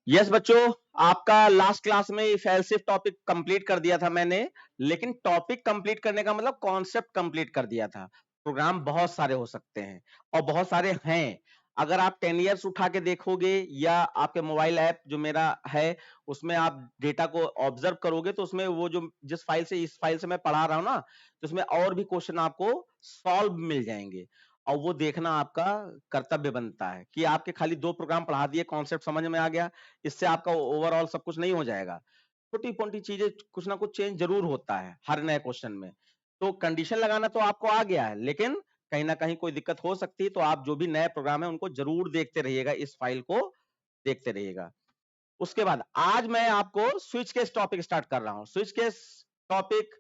Yes बच्चों, आपका last class में if else if topic complete कर दिया था मैंने, लेकिन टॉपिक कंप्लीट करने का मतलब कॉन्सेप्ट कंप्लीट कर दिया था। प्रोग्राम बहुत सारे हो सकते हैं और बहुत सारे हैं। अगर आप 10 इयर्स उठा के देखोगे या आपके मोबाइल ऐप जो मेरा है उसमें आप डेटा को ऑब्जर्व करोगे तो उसमें वो जो जिस फाइल से इस फाइल से मैं पढ़ा रहा हूं ना, तो उसमें और भी क्वेश्चन आपको सॉल्व मिल जाएंगे। और वो देखना आपका कर्तव्य बनता है कि आपके खाली 2 प्रोग्राम पढ़ा दिए, कॉन्सेप्ट समझ में आ गया, इससे आपका ओवरऑल सब कुछ नहीं हो जाएगा। छोटी-मोटी चीजें कुछ ना कुछ चेंज जरूर होता है हर नए क्वेश्चन में। तो कंडीशन लगाना तो आपको आ गया है, लेकिन कहीं ना कहीं कोई दिक्कत हो सकती है, तो आप जो भी नए प्रोग्राम है उनको जरूर देखते रहिएगा, इस फाइल को देखते रहिएगा। उसके बाद आज मैं आपको स्विच केस टॉपिक स्टार्ट कर रहा हूं। स्विच केस टॉपिक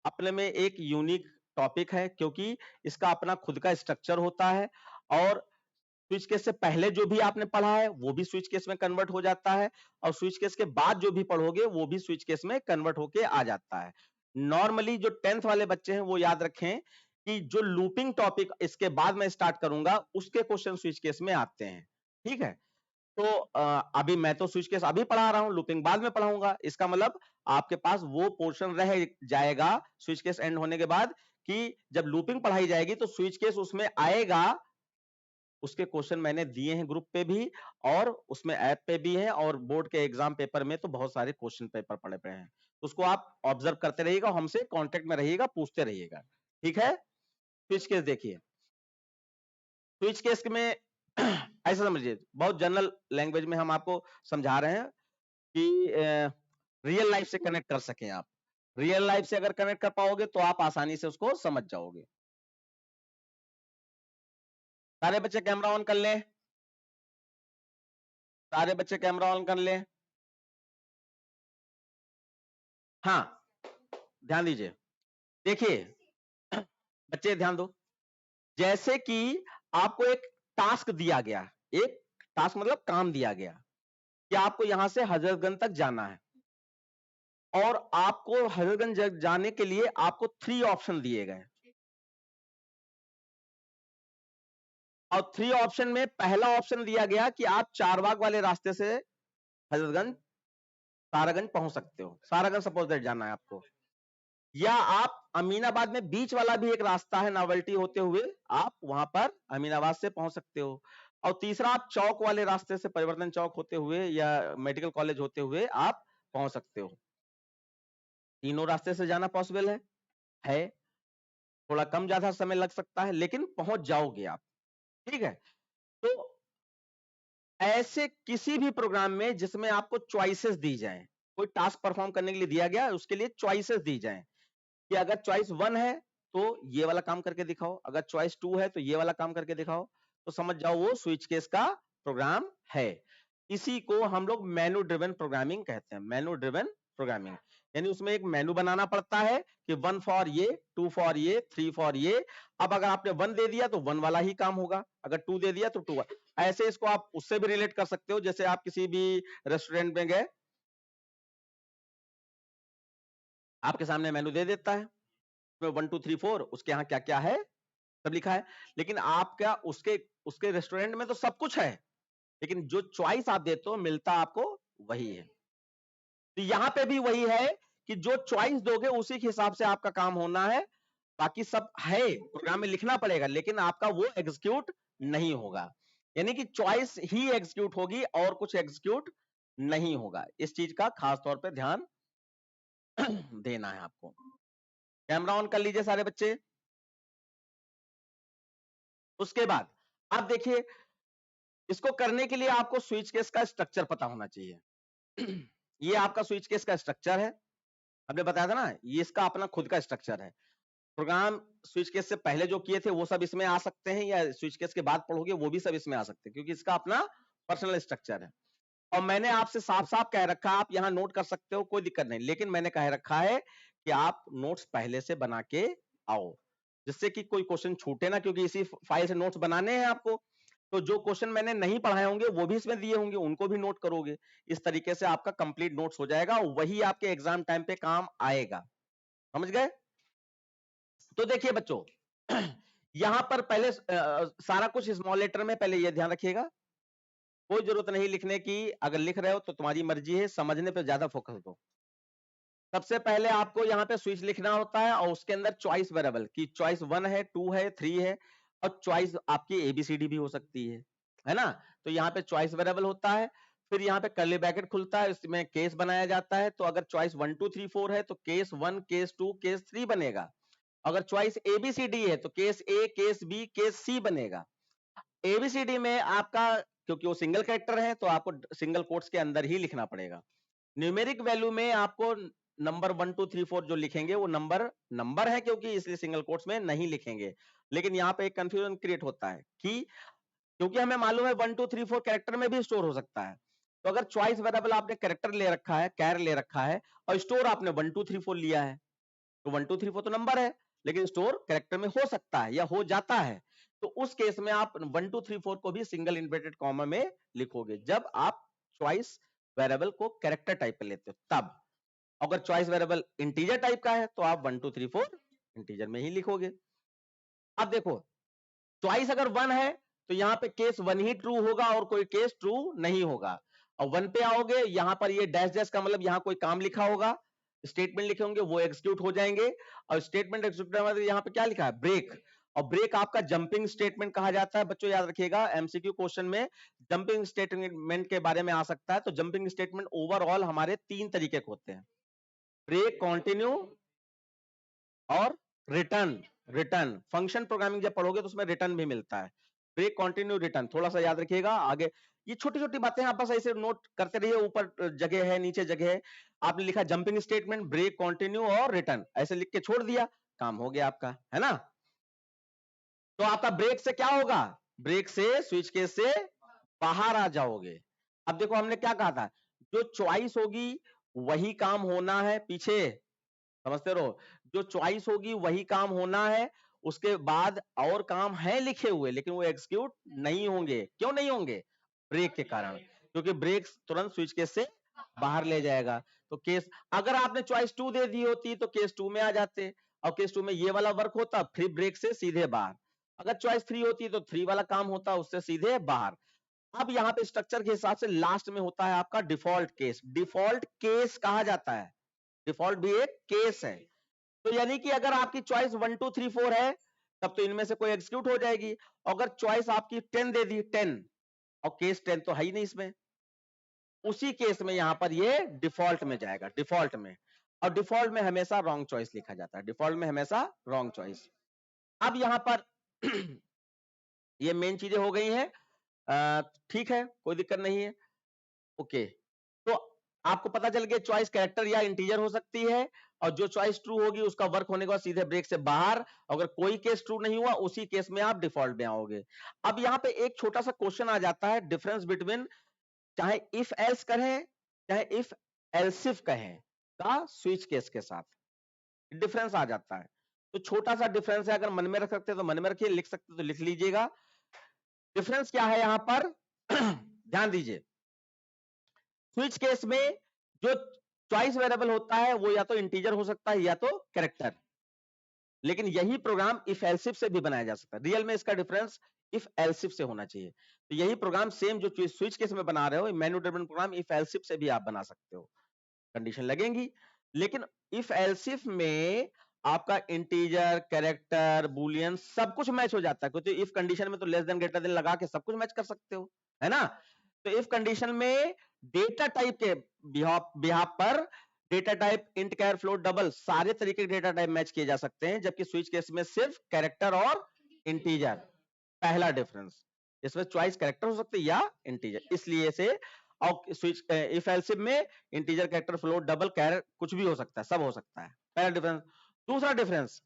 अपने में एक यूनिक टॉपिक है, क्योंकि इसका अपना खुद का स्ट्रक्चर होता है और स्विच केस से पहले जो भी आपने पढ़ा है वो भी स्विच केस में कन्वर्ट हो जाता है, और स्विच केस के बाद जो भी पढ़ोगे वो भी स्विच केस में कन्वर्ट होके आ जाता है। नॉर्मली जो 10th वाले बच्चे हैं वो याद रखें कि जो लूपिंग टॉपिक इसके बाद मैं स्टार्ट करूंगा उसके क्वेश्चन स्विच केस में आते हैं। ठीक है, तो अभी मैं तो स्विच केस अभी पढ़ा रहा हूं, लूपिंग बाद में पढ़ाऊंगा। इसका मतलब आपके पास वो पोर्शन रह जाएगा स्विच केस एंड होने के बाद, कि जब लूपिंग पढ़ाई जाएगी तो स्विच केस उसमें आएगा। उसके क्वेश्चन मैंने दिए हैं ग्रुप पे भी और उसमें ऐप पे भी है, और बोर्ड के एग्जाम पेपर में तो बहुत सारे क्वेश्चन पेपर पड़े पड़े हैं। तो उसको आप ऑब्जर्व करते रहिएगा, हमसे कांटेक्ट में रहिएगा, पूछते रहिएगा। ठीक है, स्विच केस देखिए। स्विच केस में ऐसा समझिए, बहुत जनरल लैंग्वेज में हम आपको समझा रहे हैं कि रियल लाइफ से कनेक्ट कर सकें आप। रियल लाइफ से अगर कनेक्ट कर पाओगे तो आप आसानी से उसको समझ जाओगे। सारे बच्चे कैमरा ऑन कर लें, सारे बच्चे कैमरा ऑन कर लें। हाँ, ध्यान दीजिए। देखिए बच्चे ध्यान दो, जैसे कि आपको एक टास्क दिया गया, एक टास्क मतलब काम दिया गया कि आपको यहां से हजरतगंज तक जाना है, और आपको हजरतगंज जाने के लिए आपको 3 ऑप्शन दिए गए, और 3 ऑप्शन में पहला ऑप्शन दिया गया कि आप चारबाग वाले रास्ते से हजरतगंज सारागंज पहुंच सकते हो। सारागंज सपोज दैट जाना है आपको, या आप अमीनाबाद में बीच वाला भी एक रास्ता है नावल्टी होते हुए, आप वहां पर अमीनाबाद से पहुंच सकते हो। और तीसरा, आप चौक वाले रास्ते से परिवर्तन चौक होते हुए या मेडिकल कॉलेज होते हुए आप पहुंच सकते हो। तीनों रास्ते से जाना पॉसिबल है। थोड़ा कम ज्यादा समय लग सकता है, लेकिन पहुंच जाओगे आप। ठीक है, तो ऐसे किसी भी प्रोग्राम में जिसमें आपको चॉइसेस दी जाए, कोई टास्क परफॉर्म करने के लिए दिया गया, उसके लिए चॉइसेस दी जाए कि अगर चॉइस 1 है तो ये वाला काम करके दिखाओ, अगर चॉइस 2 है तो ये वाला काम करके दिखाओ, तो समझ जाओ वो स्विच केस का प्रोग्राम है। इसी को हम लोग मेनू ड्रिवन प्रोग्रामिंग कहते हैं। मेनू ड्रिवन प्रोग्रामिंग यानी उसमें एक मेनू बनाना पड़ता है कि 1 फॉर ये, 2 फॉर ये, 3 फॉर ये। अब अगर आपने 1 दे दिया तो 1 वाला ही काम होगा, अगर 2 दे दिया तो 2। ऐसे इसको आप उससे भी रिलेट कर सकते हो, जैसे आप किसी भी रेस्टोरेंट में गए, आपके सामने मेनू दे देता है 1 2 3 4, उसके यहाँ क्या क्या है सब लिखा है, लेकिन आपका उसके उसके रेस्टोरेंट में तो सब कुछ है, लेकिन जो चॉइस आप देते हो मिलता आपको वही है। तो यहां पे भी वही है कि जो चॉइस दोगे उसी के हिसाब से आपका काम होना है। बाकी सब है, प्रोग्राम में लिखना पड़ेगा, लेकिन आपका वो एग्जीक्यूट नहीं होगा। यानी कि चॉइस ही एग्जीक्यूट होगी और कुछ एग्जीक्यूट नहीं होगा। इस चीज का खास तौर पे ध्यान देना है आपको। कैमरा ऑन कर लीजिए सारे बच्चे। उसके बाद आप देखिए, इसको करने के लिए आपको स्विच केस का स्ट्रक्चर पता होना चाहिए। ये आपका स्विच केस का स्ट्रक्चर है, हमने बताया था ना, ये इसका अपना खुद का स्ट्रक्चर है। प्रोग्राम स्विच केस से पहले जो किए थे वो सब इसमें आ सकते हैं, या स्विच केस के बाद पढ़ोगे वो भी सब इसमें आ सकते हैं, क्योंकि इसका अपना पर्सनल स्ट्रक्चर है। और मैंने आपसे साफ साफ कह रखा है, आप यहां नोट कर सकते हो, कोई दिक्कत नहीं, लेकिन मैंने कह रखा है कि आप नोट्स पहले से बना के आओ, जिससे कि कोई क्वेश्चन छूटे ना, क्योंकि इसी फाइल से नोट्स बनाने हैं आपको। तो जो क्वेश्चन मैंने नहीं पढ़ाए होंगे वो भी इसमें दिए होंगे, उनको भी नोट करोगे। इस तरीके से आपका कंप्लीट नोट्स हो जाएगा, वही आपके एग्जाम टाइम पे काम आएगा। समझ गए? तो देखिए बच्चों, यहां पर पहले सारा कुछ स्मॉल लेटर में, पहले ये ध्यान रखिएगा। कोई जरूरत नहीं लिखने की, अगर लिख रहे हो तो तुम्हारी मर्जी है, समझने पे ज्यादा फोकस दो। सबसे पहले आपको यहाँ पे स्विच लिखना होता है और उसके अंदर चॉइस वेरिएबल की चॉइस 1 है, 2 है, 3 है और चॉइस आपकी एबीसीडी भी हो सकती है ना। तो यहाँ पे चॉइस वेरिएबल होता है, फिर यहाँ पे कर्ली ब्रैकेट खुलता है, इसमें केस बनाया जाता है। तो अगर चॉइस 1 2 3 4 है तो केस 1 केस 2 केस 3 बनेगा। अगर चॉइस एबीसीडी है तो केस ए केस बी केस सी बनेगा। एबीसीडी में आपका, क्योंकि वो सिंगल कैरेक्टर है तो आपको सिंगल कोट्स के अंदर ही लिखना पड़ेगा। न्यूमेरिक वैल्यू में आपको नंबर 1 2 3 4 जो लिखेंगे वो नंबर है, क्योंकि इसलिए सिंगल कोट्स में नहीं लिखेंगे। लेकिन यहाँ पे एक कंफ्यूजन क्रिएट होता है कि क्योंकि हमें मालूम है 1 2 3 4 कैरेक्टर में भी स्टोर हो सकता है। तो अगर चॉइस वेरिएबल आपने कैरेक्टर ले रखा है, कैर ले रखा है और स्टोर आपने 1 2 3 4 लिया है, तो 1 2 3 4 तो नंबर है, लेकिन स्टोर कैरेक्टर में हो सकता है या हो जाता है। तो उस केस में आप 1 2 3 4 को भी सिंगल इन्वर्टेड कॉमा में लिखोगे जब आप चॉइस वेरिएबल को कैरेक्टर टाइप पे लेते हो तब। अगर चॉइस वेरिएबल इंटीजर टाइप का है तो आप 1 2 3 4 इंटीजर में ही लिखोगे। अब देखो, चॉइस अगर 1 है तो यहाँ पे केस 1 ही ट्रू होगा और कोई केस ट्रू नहीं होगा। और 1 पे आओगे, यहां पर ये डैश डैश का मतलब यहाँ कोई काम लिखा होगा, स्टेटमेंट लिखे होंगे, वो एग्जीक्यूट हो जाएंगे। और स्टेटमेंट एग्जीक्यूट मतलब यहाँ पे क्या लिखा है, ब्रेक। और ब्रेक आपका जंपिंग स्टेटमेंट कहा जाता है। बच्चों याद रखिएगा, एमसीक्यू क्वेश्चन में जंपिंग स्टेटमेंट के बारे में आ सकता है। तो जंपिंग स्टेटमेंट ओवरऑल हमारे 3 तरीके के होते हैं, ब्रेक, कंटिन्यू और रिटर्न। रिटर्न फंक्शन प्रोग्रामिंग जब पढ़ोगे तो उसमें रिटर्न भी मिलता है, ब्रेक, कंटिन्यू, रिटर्न। थोड़ा सा याद रखिएगा, आगे ये छोटी छोटी बातें आप बस ऐसे नोट करते रहिए, ऊपर जगह है नीचे जगह है। आपने लिखा जंपिंग स्टेटमेंट, ब्रेक, कंटिन्यू और रिटर्न, ऐसे लिख के छोड़ दिया, काम हो गया आपका, है ना। तो आपका ब्रेक से क्या होगा, ब्रेक से स्विच केस से बाहर आ जाओगे। अब देखो हमने क्या कहा था, जो चॉइस होगी वही काम होना है, पीछे समझते रहो, जो चॉइस होगी वही काम होना है। उसके बाद और काम है लिखे हुए, लेकिन वो एग्जीक्यूट नहीं होंगे। क्यों नहीं होंगे, ब्रेक के कारण, क्योंकि ब्रेक तुरंत स्विच केस से बाहर ले जाएगा। तो केस, अगर आपने चॉइस 2 दे दी होती तो केस 2 में आ जाते और केस 2 में ये वाला वर्क होता, फिर ब्रेक से सीधे बाहर। अगर चॉइस 3 होती तो 3 वाला काम होता, उससे सीधे बाहर। अब यहाँ पे स्ट्रक्चर के हिसाब से लास्ट में होता है आपका डिफॉल्ट केस। डिफॉल्ट केस कहा जाता है, डिफॉल्ट भी एक केस है। तो यानी कि अगर आपकी चॉइस 1 2 3 4 है तब तो इनमें से कोई एग्जीक्यूट हो जाएगी। अगर चॉइस आपकी 10 दे दी, 10 और केस 10 तो है ही नहीं इसमें, उसी केस में यहां पर ये डिफॉल्ट में जाएगा, डिफॉल्ट में। और डिफॉल्ट में हमेशा रॉन्ग चॉइस लिखा जाता है, डिफॉल्ट में हमेशा रॉन्ग चॉइस। अब यहां पर ये मेन चीजें हो गई हैं, ठीक है, कोई दिक्कत नहीं है, ओके। तो आपको पता चल गया चॉइस कैरेक्टर या इंटीजर हो सकती है, और जो चॉइस ट्रू होगी उसका वर्क होने के बाद सीधे ब्रेक से बाहर। अगर कोई केस ट्रू नहीं हुआ उसी केस में आप डिफॉल्ट में आओगे। अब यहां पे एक छोटा सा क्वेश्चन आ जाता है, डिफरेंस बिटवीन चाहे इफ एल्स कहें चाहे इफ एल्सिफ कहें का स्विच केस के साथ डिफरेंस आ जाता है। तो छोटा सा डिफरेंस है, अगर मन में रख सकते तो मन में रखिए, लिख सकते तो लिख लीजिएगा। डिफरेंस क्या है यहां पर ध्यान दीजिए, स्विच केस में जो चॉइस वेरिएबल होता है वो या तो इंटीजर हो सकता है या तो कैरेक्टर, लेकिन यही प्रोग्राम इफ एल्सिफ से भी बनाया जा सकता है। रियल में इसका डिफरेंस इफ एल्सिफ से होना चाहिए। तो यही प्रोग्राम सेम जो स्विच केस में बना रहे हो, menu driven program, if else if से भी आप बना सकते हो, कंडीशन लगेंगी। लेकिन इफ एल्सिफ में आपका इंटीजर, कैरेक्टर, बुलियन सब कुछ मैच हो जाता है, क्योंकि इफ कंडीशन में तो लेस देन ग्रेटर देन लगा के सब कुछ मैच कर सकते हो, है ना। तो इफ कंडीशन में डेटा टाइप के बिहाफ पर डेटा टाइप, इंट, कैर, फ्लोट, डबल सारे तरीके के डेटा टाइप मैच किए जा सकते हैं, जबकि स्विच केस में सिर्फ कैरेक्टर और इंटीजर। पहला डिफरेंस, इसमें चॉइस कैरेक्टर हो सकती है या इंटीजर, इसलिए से। और स्विच इफ एल्सिफ में इंटीजर, कैरेक्टर, फ्लोट, डबल, कैर कुछ भी हो सकता है, सब हो सकता है, पहला डिफरेंस। दूसरा डिफरेंस,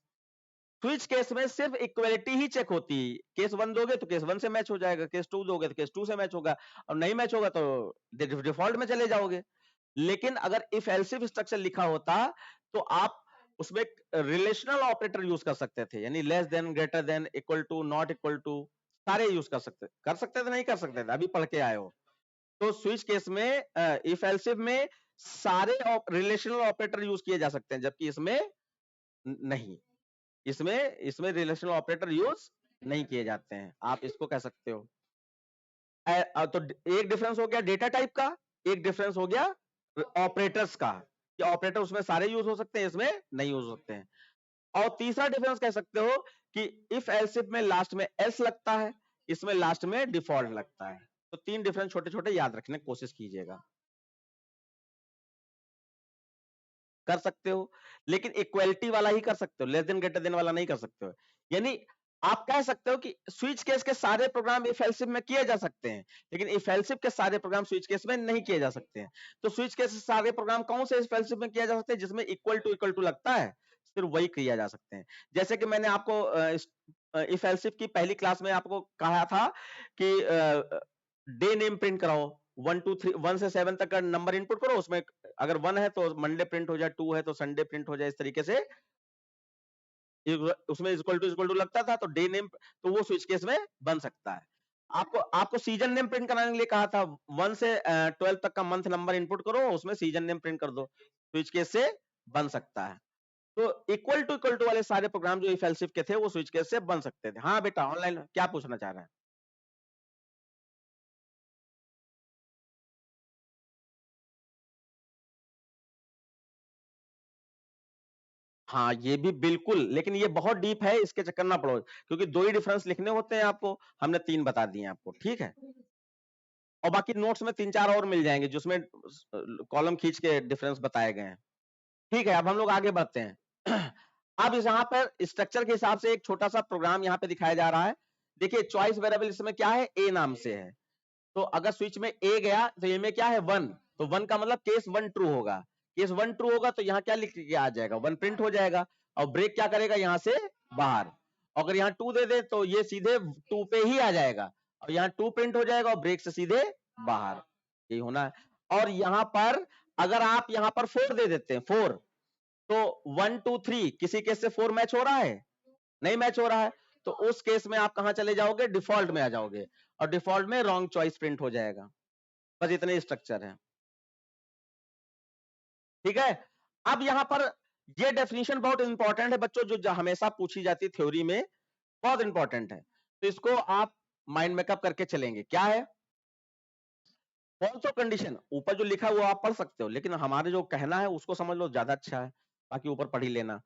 स्विच केस में सिर्फ इक्वलिटी ही चेक होती है, केस 1 दोगे तो केस 1 से मैच हो जाएगा, केस 2 दोगे तो केस 2 से मैच होगा, और नहीं मैच होगा तो डिफॉल्ट में चले जाओगे। लेकिन अगर इफ एल्सिफ स्ट्रक्चर लिखा होता तो आप उसमें रिलेशनल ऑपरेटर यूज कर सकते थे, यानी less than, greater than, equal to, not equal to, सारे यूज कर सकते थे नहीं कर सकते थे, अभी पढ़ के आए हो। तो स्विच केस में इफ एल्सिफ में सारे रिलेशनल ऑपरेटर यूज किए जा सकते हैं, जबकि इसमें नहीं, इसमें रिलेशनल ऑपरेटर यूज नहीं किए जाते हैं, आप इसको कह सकते हो। तो एक डिफरेंस हो गया डेटा टाइप का, एक डिफरेंस हो गया ऑपरेटर्स का, कि ऑपरेटर उसमें सारे यूज हो सकते हैं, इसमें नहीं यूज हो सकते हैं। और तीसरा डिफरेंस कह सकते हो कि इफ एल्स इफ में लास्ट में एल्स लगता है, इसमें लास्ट में डिफॉल्ट लगता है। तो तीन डिफरेंस छोटे छोटे याद रखने की कोशिश कीजिएगा, कर सकते हो, लेकिन इक्वलिटी वाला ही कर सकते हो, लेस देन ग्रेटर देन वाला नहीं कर सकते हो। यानी आप कह सकते हो कि स्विच केस के सारे प्रोग्राम इफ एल्स इफ में किए जा सकते हैं, लेकिन इफ एल्स इफ के सारे प्रोग्राम स्विच केस में नहीं किए जा सकते हैं। तो स्विच केस के सारे प्रोग्राम कौन से इफ एल्स इफ में किया जा सकते हैं, जिसमें इक्वल टू लगता है, सिर्फ वही किया जा सकते हैं। जैसे कि मैंने आपको इफ एल्स इफ की पहली क्लास में आपको कहा था कि डे नेम प्रिंट कराओ, 1 से 7 तक का नंबर इनपुट करो, उसमें अगर 1 है तो मंडे प्रिंट हो जाए, 2 है तो संडे प्रिंट हो जाए, इस तरीके से उसमें इक्वल टू लगता था, तो डे नेम तो वो स्विच केस में बन सकता है। आपको सीजन नेम प्रिंट कराने के लिए कहा था, 1 से 12 तक का मंथ नंबर इनपुट करो, उसमें सीजन नेम प्रिंट कर दो, स्विच केस से बन सकता है। तो इक्वल टू वाले सारे प्रोग्राम जो इफ एल्स इफ के थे वो स्विच केस से बन सकते थे। हाँ बेटा, ऑनलाइन क्या पूछना चाह रहे हैं? हाँ, ये भी बिल्कुल, लेकिन ये बहुत डीप है, इसके चक्कर ना पड़ो, क्योंकि 2 ही डिफरेंस लिखने होते हैं आपको, हमने 3 बता दिए आपको, ठीक है? और बाकी नोट्स में 3-4 और मिल जाएंगे जिसमें कॉलम खींच के डिफरेंस बताए गए हैं। ठीक है, अब हम लोग आगे बढ़ते हैं। अब इस यहाँ पर स्ट्रक्चर के हिसाब से एक छोटा सा प्रोग्राम यहाँ पे दिखाया जा रहा है। देखिए चॉइस वेरिएबल इसमें क्या है, ए नाम से है। तो अगर स्विच में ए गया तो ये में क्या है, 1, तो 1 का मतलब केस 1 ट्रू होगा। केस 1 ट्रू होगा तो यहाँ क्या लिख के आ जाएगा, 1 प्रिंट हो जाएगा, और ब्रेक क्या करेगा यहाँ से बाहर। अगर यहाँ 2 दे दे तो ये सीधे 2 पे ही आ जाएगा, और यहाँ 2 प्रिंट हो जाएगा और ब्रेक से सीधे बाहर, यही होना है। और यहाँ पर अगर आप यहाँ पर 4 दे देते हैं, 4, तो 1 2 3 किसी केस से 4 मैच हो रहा है, नहीं मैच हो रहा है, तो उस केस में आप कहां चले जाओगे, डिफॉल्ट में आ जाओगे, और डिफॉल्ट में रॉन्ग चॉइस प्रिंट हो जाएगा। बस इतने स्ट्रक्चर है, ठीक है? अब यहां पर ये डेफिनेशन बहुत इंपॉर्टेंट है बच्चों, जो हमेशा पूछी जाती है थ्योरी में, बहुत इंपॉर्टेंट है, तो इसको आप माइंड मेकअप करके चलेंगे। क्या है फॉल्स ऑफ कंडीशन? ऊपर जो लिखा है वो आप पढ़ सकते हो, लेकिन हमारे जो कहना है उसको समझ लो, ज्यादा अच्छा है, बाकी ऊपर पढ़ ही लेना।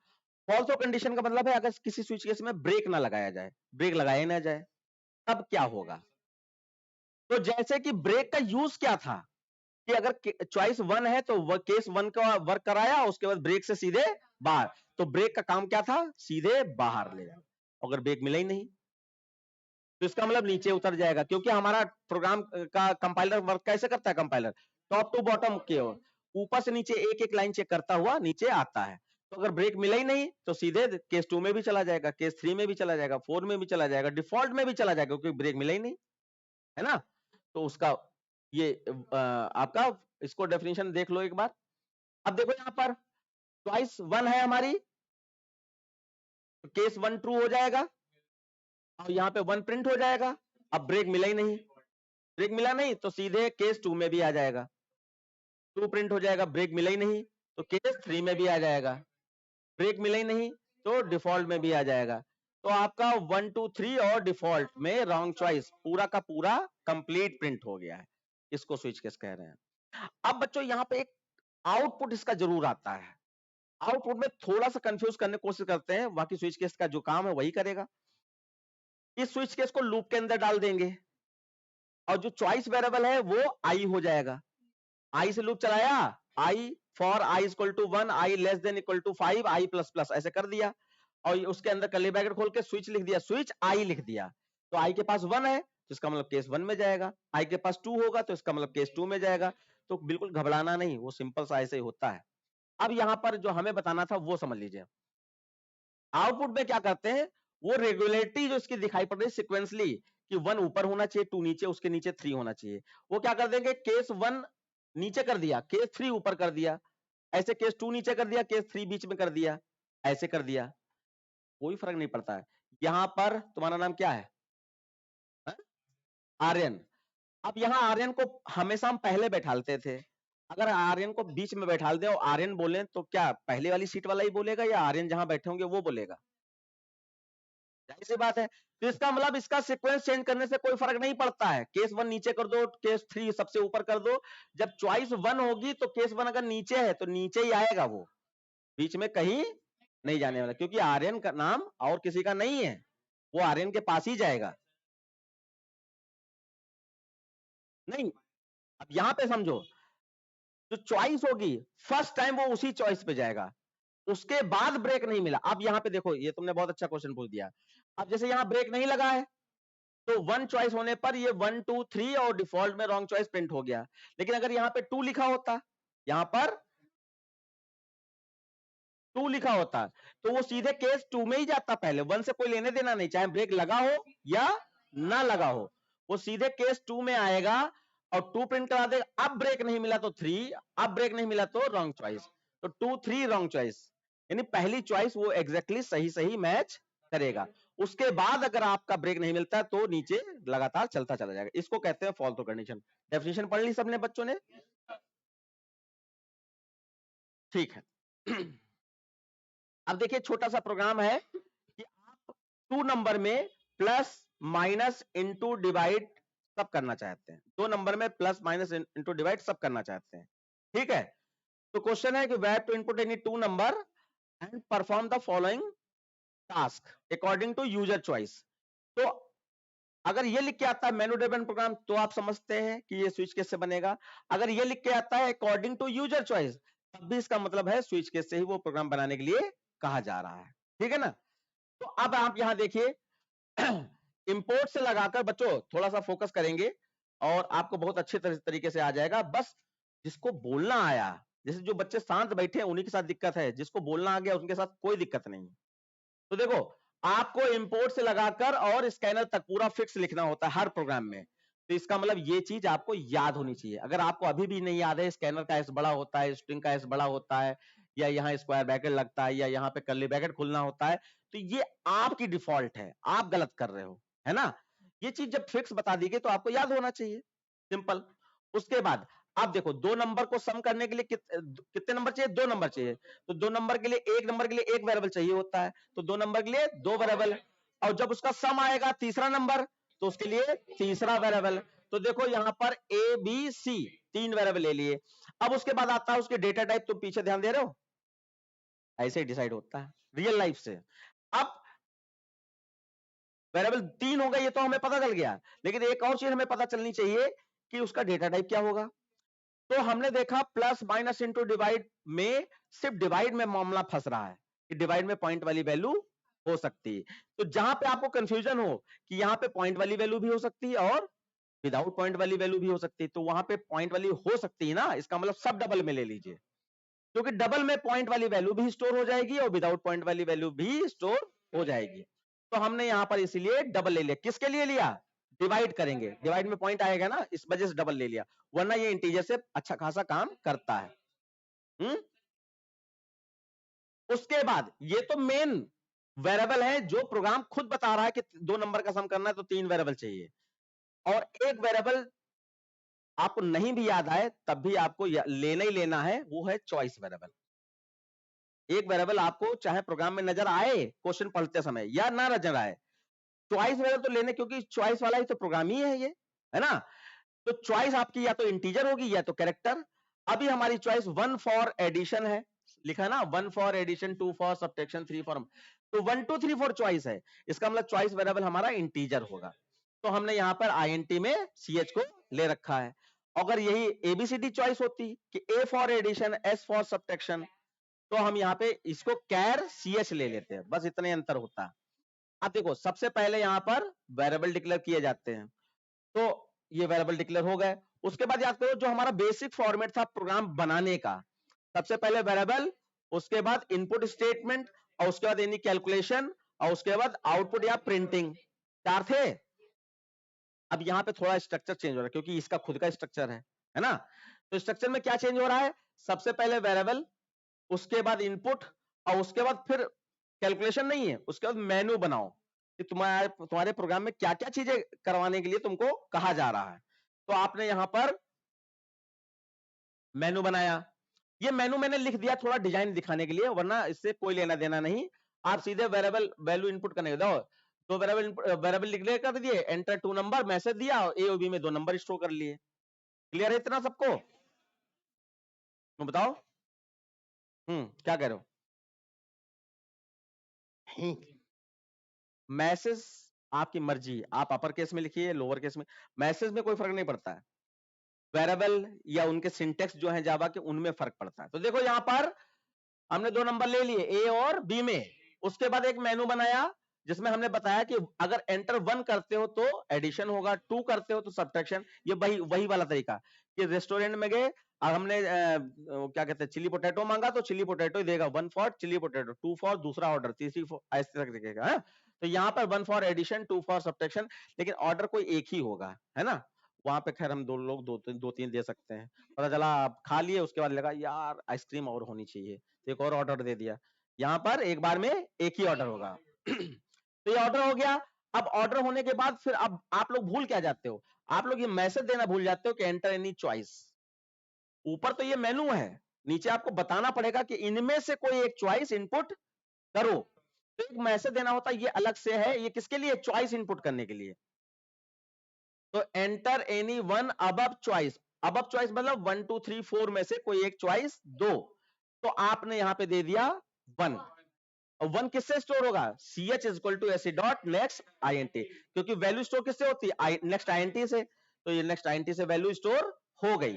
फॉल्स ऑफ कंडीशन का मतलब है अगर किसी स्विच केस में ब्रेक ना लगाया जाए, ब्रेक लगाया ना जाए, तब क्या होगा? तो जैसे कि ब्रेक का यूज क्या था, कि अगर चॉइस 1 है तो केस 1 का वर्क कराया, उसके बाद ब्रेक से सीधे बाहर, तो ब्रेक का काम क्या था, सीधे बाहर ले जाना। अगर ब्रेक मिला ही नहीं तो इसका मतलब नीचे उतर जाएगा, क्योंकि हमारा प्रोग्राम का कंपाइलर वर्क कैसे करता है, कंपाइलर टॉप टू बॉटम के ऊपर से नीचे एक एक लाइन चेक करता हुआ नीचे आता है। तो अगर ब्रेक मिला ही नहीं तो सीधे केस 2 में भी चला जाएगा, केस 3 में भी चला जाएगा, 4 में भी चला जाएगा, डिफॉल्ट में भी चला जाएगा, क्योंकि ब्रेक मिला ही नहीं है ना। तो उसका ये आपका इसको डेफिनेशन देख लो एक बार। अब देखो यहाँ पर चॉइस 1 है हमारी, तो केस 1 ट्रू हो जाएगा, और यहाँ पे 1 प्रिंट हो जाएगा। अब ब्रेक मिला ही नहीं, ब्रेक मिला नहीं तो सीधे केस 2 में भी आ जाएगा, 2 प्रिंट हो जाएगा, ब्रेक मिला ही नहीं तो केस 3 में भी आ जाएगा, ब्रेक मिला ही नहीं तो डिफॉल्ट में भी आ जाएगा। तो आपका 1 2 3 और डिफॉल्ट में रॉन्ग चॉइस पूरा का पूरा कंप्लीट प्रिंट हो गया है, इसको स्विच केस कह रहे हैं। अब बच्चों यहाँ पे एक आउटपुट इसका जरूर आता है, आउटपुट में थोड़ा सा कंफ्यूज करने की कोशिश करते हैं, बाकी स्विच केस का जो काम है वही करेगा। इस स्विच केस को लूप के अंदर डाल देंगे, और जो चॉइस वेरिएबल है वो आई हो जाएगा। आई से लूप चलाया, I for I equal to 1, I less than equal to 5, I plus plus ऐसे कर दिया, और उसके अंदर कर्ली ब्रैकेट खोल के स्विच लिख दिया, स्विच आई लिख दिया। तो आई के पास 1 है तो इसका मतलब केस 1 में जाएगा, आई के पास 2 होगा तो इसका मतलब केस 2 में जाएगा। तो बिल्कुल घबराना नहीं, वो सिंपल सा ऐसे ही होता है। अब यहां पर जो हमें बताना था वो समझ लीजिए। आउटपुट में क्या करते हैं, वो रेगुलरिटी जो इसकी दिखाई पड़ रही है सिक्वेंसली, कि 1 ऊपर होना चाहिए, 2 नीचे, उसके नीचे 3 होना चाहिए, वो क्या कर देंगे, केस 1 नीचे कर दिया, केस 3 ऊपर कर दिया, ऐसे केस 2 नीचे कर दिया, केस 3 बीच में कर दिया, ऐसे कर दिया, कोई फर्क नहीं पड़ता है। यहां पर तुम्हारा नाम क्या है, आर्यन। अब यहाँ आर्यन को हमेशा हम पहले बैठालते थे, अगर आर्यन को बीच में बैठाल दे और आर्यन बोले तो क्या पहले वाली सीट वाला ही बोलेगा, या आर्यन जहां बैठे होंगे वो बोलेगा? जाहिर सी बात है। तो इसका मतलब इसका सीक्वेंस चेंज करने से कोई फर्क नहीं पड़ता है, केस 1 नीचे कर दो, केस 3 सबसे ऊपर कर दो। जब चॉइस 1 होगी तो केस 1 अगर नीचे है तो नीचे ही आएगा, वो बीच में कहीं नहीं जाने वाला, क्योंकि आर्यन का नाम और किसी का नहीं है, वो आर्यन के पास ही जाएगा। नहीं, अब यहां पे समझो, जो चॉइस होगी फर्स्ट टाइम वो उसी चॉइस पे जाएगा, उसके बाद ब्रेक नहीं मिला। अब यहां पे देखो, ये तुमने बहुत अच्छा क्वेश्चन पूछ दिया। अब जैसे यहां ब्रेक नहीं लगा है तो 1 चॉइस होने पर ये 1 2 3 और डिफॉल्ट में रॉन्ग चॉइस प्रिंट हो गया। लेकिन अगर यहां पे 2 लिखा होता, यहां पर 2 लिखा होता तो वो सीधे केस 2 में ही जाता, पहले 1 से कोई लेने देना नहीं, चाहे ब्रेक लगा हो या ना लगा हो, वो सीधे केस 2 में आएगा और 2 प्रिंट करा देगा। अब ब्रेक नहीं मिला तो 3, अब ब्रेक नहीं मिला तो रॉन्ग चॉइस, तो 2 3 रॉन्ग चॉइस, यानी पहली चॉइस वो एग्जैक्टली सही सही मैच करेगा। उसके बाद अगर आपका ब्रेक नहीं मिलता तो नीचे लगातार चलता चला जाएगा, इसको कहते हैं फॉल थ्रू कंडीशन। डेफिनेशन पढ़ ली सबने बच्चों ने? ठीक है। अब देखिए छोटा सा प्रोग्राम है कि आप 2 नंबर में प्लस माइनस इंटू डिवाइड सब करना चाहते हैं, 2 नंबर में प्लस माइनस इंटू डिवाइड सब करना चाहते हैं, ठीक है। तो क्वेश्चन है कि we have to input any 2 number and perform the following task according to user choice. तो अगर ये लिख के आता है मेनू ड्रिवन प्रोग्राम तो आप समझते हैं कि ये स्विच केस से बनेगा। अगर ये लिख के आता है अकॉर्डिंग टू यूजर चॉइस, तब भी इसका मतलब है स्विच केस से ही वो प्रोग्राम बनाने के लिए कहा जा रहा है, ठीक है ना। तो अब आप यहां देखिए, इंपोर्ट से लगाकर बच्चों थोड़ा सा फोकस करेंगे और आपको बहुत अच्छे तरीके से आ जाएगा। बस जिसको बोलना आया, जैसे जो बच्चे शांत बैठे हैं उन्हीं के साथ दिक्कत है, जिसको बोलना आ गया उनके साथ कोई दिक्कत नहीं। तो देखो, आपको इंपोर्ट से लगाकर और स्कैनर तक पूरा फिक्स लिखना होता है हर प्रोग्राम में। तो इसका मतलब ये चीज आपको याद होनी चाहिए। अगर आपको अभी भी नहीं याद है स्कैनर का एस बड़ा होता है, स्ट्रिंग का एस बड़ा होता है, या यहाँ स्क्वायर ब्रैकेट लगता है, या यहाँ पे कर्ली ब्रैकेट खुलना होता है, तो ये आपकी डिफॉल्ट है, आप गलत कर रहे हो, है ना। ये चीज जब फिक्स बता दी गई तो आपको याद होना चाहिए, सिंपल। उसके बाद आप देखो, 2 नंबर को सम करने के लिए कितने नंबर चाहिए? 2 नंबर चाहिए। तो 2 नंबर के लिए, एक नंबर के लिए एक वेरिएबल चाहिए होता है, तो 2 नंबर के लिए 2 वेरिएबल। और जब उसका सम आएगा तीसरा नंबर, तो उसके लिए तीसरा वेरिएबल। तो देखो यहां पर ए बी सी 3 वेरिएबल ले लिए। अब उसके बाद आता है उसके डेटा टाइप, तो पीछे ध्यान दे रहे हो, ऐसे ही डिसाइड होता है रियल लाइफ से। अब वेरिएबल 3 हो गए, ये तो हमें पता चल गया, लेकिन एक और चीज हमें पता चलनी चाहिए कि उसका डेटा टाइप क्या होगा। तो हमने देखा प्लस माइनस इंटू डिवाइड में सिर्फ डिवाइड में मामला फंस रहा है कि डिवाइड में पॉइंट वाली वैल्यू हो सकती है। तो जहां पे आपको कंफ्यूजन हो कि यहां पे पॉइंट वाली वैल्यू भी हो सकती है और विदाउट पॉइंट वाली वैल्यू भी हो सकती है, तो वहां पे पॉइंट वाली हो सकती है ना, इसका मतलब सब डबल में ले लीजिए, क्योंकि डबल में पॉइंट वाली वैल्यू भी स्टोर हो जाएगी और विदाउट पॉइंट वाली वैल्यू भी स्टोर हो जाएगी। तो हमने यहां पर इसीलिए डबल ले लिया। किसके लिए लिया? डिवाइड करेंगे, डिवाइड में पॉइंट आएगा ना, इस वजह से डबल ले लिया, वरना ये इंटीजर से अच्छा खासा काम करता है। उसके बाद ये तो मेन वेरिएबल है, जो प्रोग्राम खुद बता रहा है कि 2 नंबर का सम करना है तो 3 वेरिएबल चाहिए। और एक वेरिएबल आपको नहीं भी याद आए तब भी आपको लेना ही लेना है, वो है चॉइस वेरिएबल। एक वेरिएबल आपको चाहे प्रोग्राम में नजर आए क्वेश्चन पढ़ते समय या ना नजर आए, चॉइस वेरिएबल तो लेने, क्योंकि चॉइस वाला ही तो प्रोग्राम ही है ये, है ना। तो चॉइस आपकी या तो इंटीजर होगी या तो कैरेक्टर। अभी हमारी चॉइस 1 फॉर एडिशन है, लिखा है ना, 1 for addition, 2 for subtraction, 3 for, तो 1 2 3 4 चॉइस है, इसका मतलब चॉइस वेरिएबल हमारा इंटीजर होगा। तो हमने यहां पर INT में CH को ले रखा है। अगर यही ABCD चॉइस होती कि A for addition, S for subtraction, तो हम यहाँ पे इसको कैर CH ले लेते हैं, बस इतने अंतर होता है। अब देखो, सबसे पहले यहां पर वेरिएबल डिक्लेयर किए जाते हैं, तो ये वेरिएबल डिक्लेयर हो गए। उसके बाद याद करो जो हमारा बेसिक फॉर्मेट था प्रोग्राम बनाने का, सबसे पहले वेरिएबल, उसके बाद इनपुट स्टेटमेंट, और उसके बाद एनी कैलकुलेशन, और उसके बाद आउटपुट या प्रिंटिंग, 4 थे। अब यहां पे थोड़ा स्ट्रक्चर चेंज हो रहा है क्योंकि इसका खुद का स्ट्रक्चर है ना। तो स्ट्रक्चर में क्या चेंज हो रहा है? सबसे पहले वेरिएबल, उसके बाद इनपुट, और उसके बाद फिर कैलकुलेशन नहीं है, उसके बाद मेनू बनाओ कि तुम्हारे प्रोग्राम में क्या क्या चीजें करवाने के लिए तुमको कहा जा रहा है। तो आपने यहां पर मेनू बनाया। ये मेनू मैंने लिख दिया थोड़ा डिजाइन दिखाने के लिए, वरना इससे कोई लेना देना नहीं। आप सीधे वेरिएबल वैल्यू इनपुट करने दो, तो वेरिएबल डिक्लेयर कर दिए, एंटर 2 नंबर, मैसेज दिया और ए और बी में 2 नंबर स्टोर कर लिए। क्लियर है इतना सबको? तो बताओ क्या कह रहे हो? मैसेज आपकी मर्जी, आप अपर केस में लिखिए लोअर केस में, मैसेज में कोई फर्क नहीं पड़ता है। वेरिएबल या उनके सिंटेक्स जो है जावा के, उनमें फर्क पड़ता है। तो देखो यहां पर हमने 2 नंबर ले लिए ए और बी में, उसके बाद एक मेनू बनाया जिसमें हमने बताया कि अगर एंटर 1 करते हो तो एडिशन होगा, 2 करते हो तो सब्ट्रैक्शन। ये वही वही वाला तरीका कि रेस्टोरेंट में गए और हमने क्या कहते हैं चिली पोटैटो मांगा तो चिली पोटैटो ही देगा, 1 फॉर चिली पोटैटो, 2 फॉर दूसरा ऑर्डर, तीसरी इस तरह देखेगा है। तो यहाँ पर 1 फॉर एडिशन, 2 फॉर सब्ट्रैक्शन, लेकिन ऑर्डर कोई एक ही होगा, है ना। वहां पे खैर हम दो लोग दो तीन दे सकते हैं। पता चला आप खा लिए, उसके बाद लगा यार आइसक्रीम और होनी चाहिए, एक और ऑर्डर दे दिया। यहां पर एक बार में एक ही ऑर्डर होगा। तो ये ऑर्डर हो गया। अब ऑर्डर होने के बाद फिर अब आप लोग भूल क्या जाते हो, आप लोग ये मैसेज देना भूल जाते हो कि एंटर एनी चॉइस। ऊपर तो ये मेनू है, नीचे आपको बताना पड़ेगा कि इनमें से कोई एक चॉइस इनपुट करो। तो एक मैसेज देना होता है, ये अलग से है, ये किसके लिए? चॉइस इनपुट करने के लिए। तो enter any one above choice, above choice मतलब 1 2 3 4 में से कोई एक चॉइस दो। तो आपने यहां पे दे दिया 1, और 1 किससे स्टोर होगा? ch is equal to s dot next INT, क्योंकि वैल्यू स्टोर किससे होती है? नेक्स्ट INT से। तो ये नेक्स्ट INT से वैल्यू स्टोर हो गई।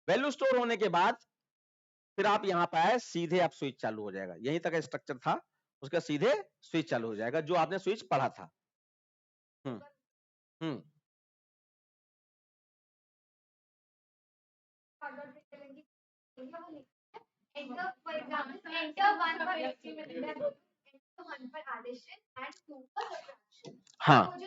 वैल्यू स्टोर होने के बाद फिर आप यहां पर आए, सीधे आप स्विच चालू हो जाएगा। यहीं तक स्ट्रक्चर था, उसका सीधे स्विच चालू हो जाएगा जो आपने स्विच पढ़ा था। हम्म हम्म हाँ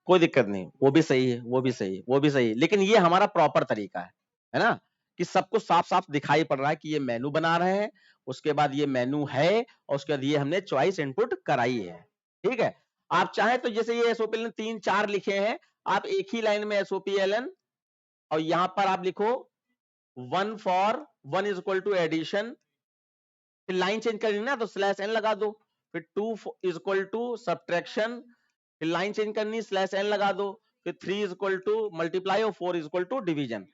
कोई दिक्कत नहीं, वो भी सही है, वो भी सही है, वो भी सही है, लेकिन ये हमारा प्रॉपर तरीका है ना, कि सबको साफ साफ दिखाई पड़ रहा है कि ये मेनू बना रहे हैं, उसके बाद ये मेनू है, और उसके बाद ये हमने चॉइस इनपुट कराई है। ठीक है, आप चाहे तो जैसे ये एसओपीएलएन 3 4 लिखे हैं, आप एक ही लाइन में एसओपीएलएन, और यहां पर आप लिखो 1 for 1 is equal to addition, फिर लाइन चेंज करनी ना तो स्लैश एन लगा दो, फिर 2 इज इक्वल टू सब्ट्रैक्शन, फिर लाइन चेंज करनी स्लैश एन लगा दो, फिर 3 इज इक्वल टू मल्टीप्लाई और 4 इज इक्वल टू डिवीजन।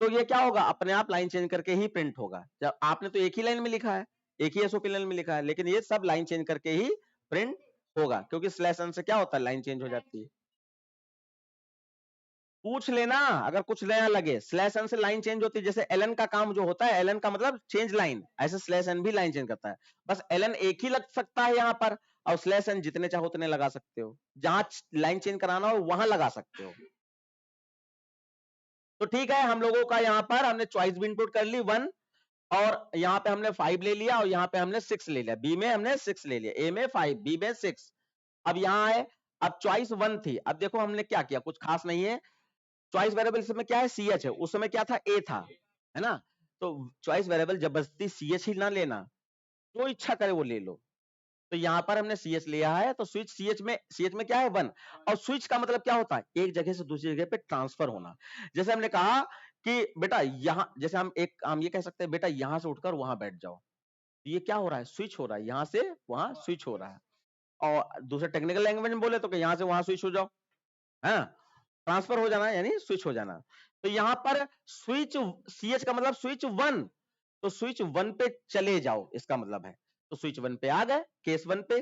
तो ये क्या होगा, अपने आप लाइन चेंज करके ही प्रिंट होगा। जब आपने तो एक ही लाइन में लिखा है, एक ही एसओपी लाइन में लिखा है, लेकिन ये सब लाइन चेंज करके ही प्रिंट होगा, क्योंकि स्लैश एन से क्या होता है, लाइन चेंज हो जाती है। पूछ लेना अगर कुछ नया लगे, स्लैश एन से लाइन चेंज होती है, जैसे एलन का काम जो होता है, एलन का मतलब चेंज लाइन, ऐसे स्लैश एन भी लाइन चेंज करता है। बस एलन एक ही लग सकता है यहाँ पर, और स्लैश एन जितने चाहो उतने लगा सकते हो, जहां लाइन चेंज कराना हो वहां लगा सकते हो। तो ठीक है, हम लोगों का यहाँ पर हमने चॉइस भी इनपुट कर ली 1, और यहाँ पे हमने 5 ले लिया, और यहाँ पे हमने 6 ले लिया, बी में हमने 6 ले लिया, ए में 5, बी में 6। अब यहाँ है, अब चॉइस 1 थी, अब देखो हमने क्या किया, कुछ खास नहीं है। चॉइस वेरिएबल में क्या है, CH है, उस समय क्या था, A था, है ना। तो चॉइस वेरिएबल जबरदस्ती CH ही ना लेना, जो इच्छा करे वो ले लो। तो यहाँ पर हमने CH लिया है, तो स्विच CH में क्या है 1, और स्विच का मतलब क्या होता है, एक जगह से दूसरी जगह पे ट्रांसफर होना। जैसे हमने कहा कि बेटा यहाँ, जैसे हम ये कह सकते हैं बेटा यहाँ से उठकर वहां बैठ जाओ, तो ये क्या हो रहा है, स्विच हो रहा है, यहाँ से वहां स्विच हो रहा है। और दूसरे टेक्निकल लैंग्वेज में बोले तो कि यहाँ से वहां स्विच हो जाओ, है, ट्रांसफर हो जाना यानी स्विच हो जाना। तो यहां पर स्विच CH का मतलब स्विच 1, तो स्विच 1 पे चले जाओ इसका मतलब है। तो स्विच 1 पे आ गए, केस 1 पे,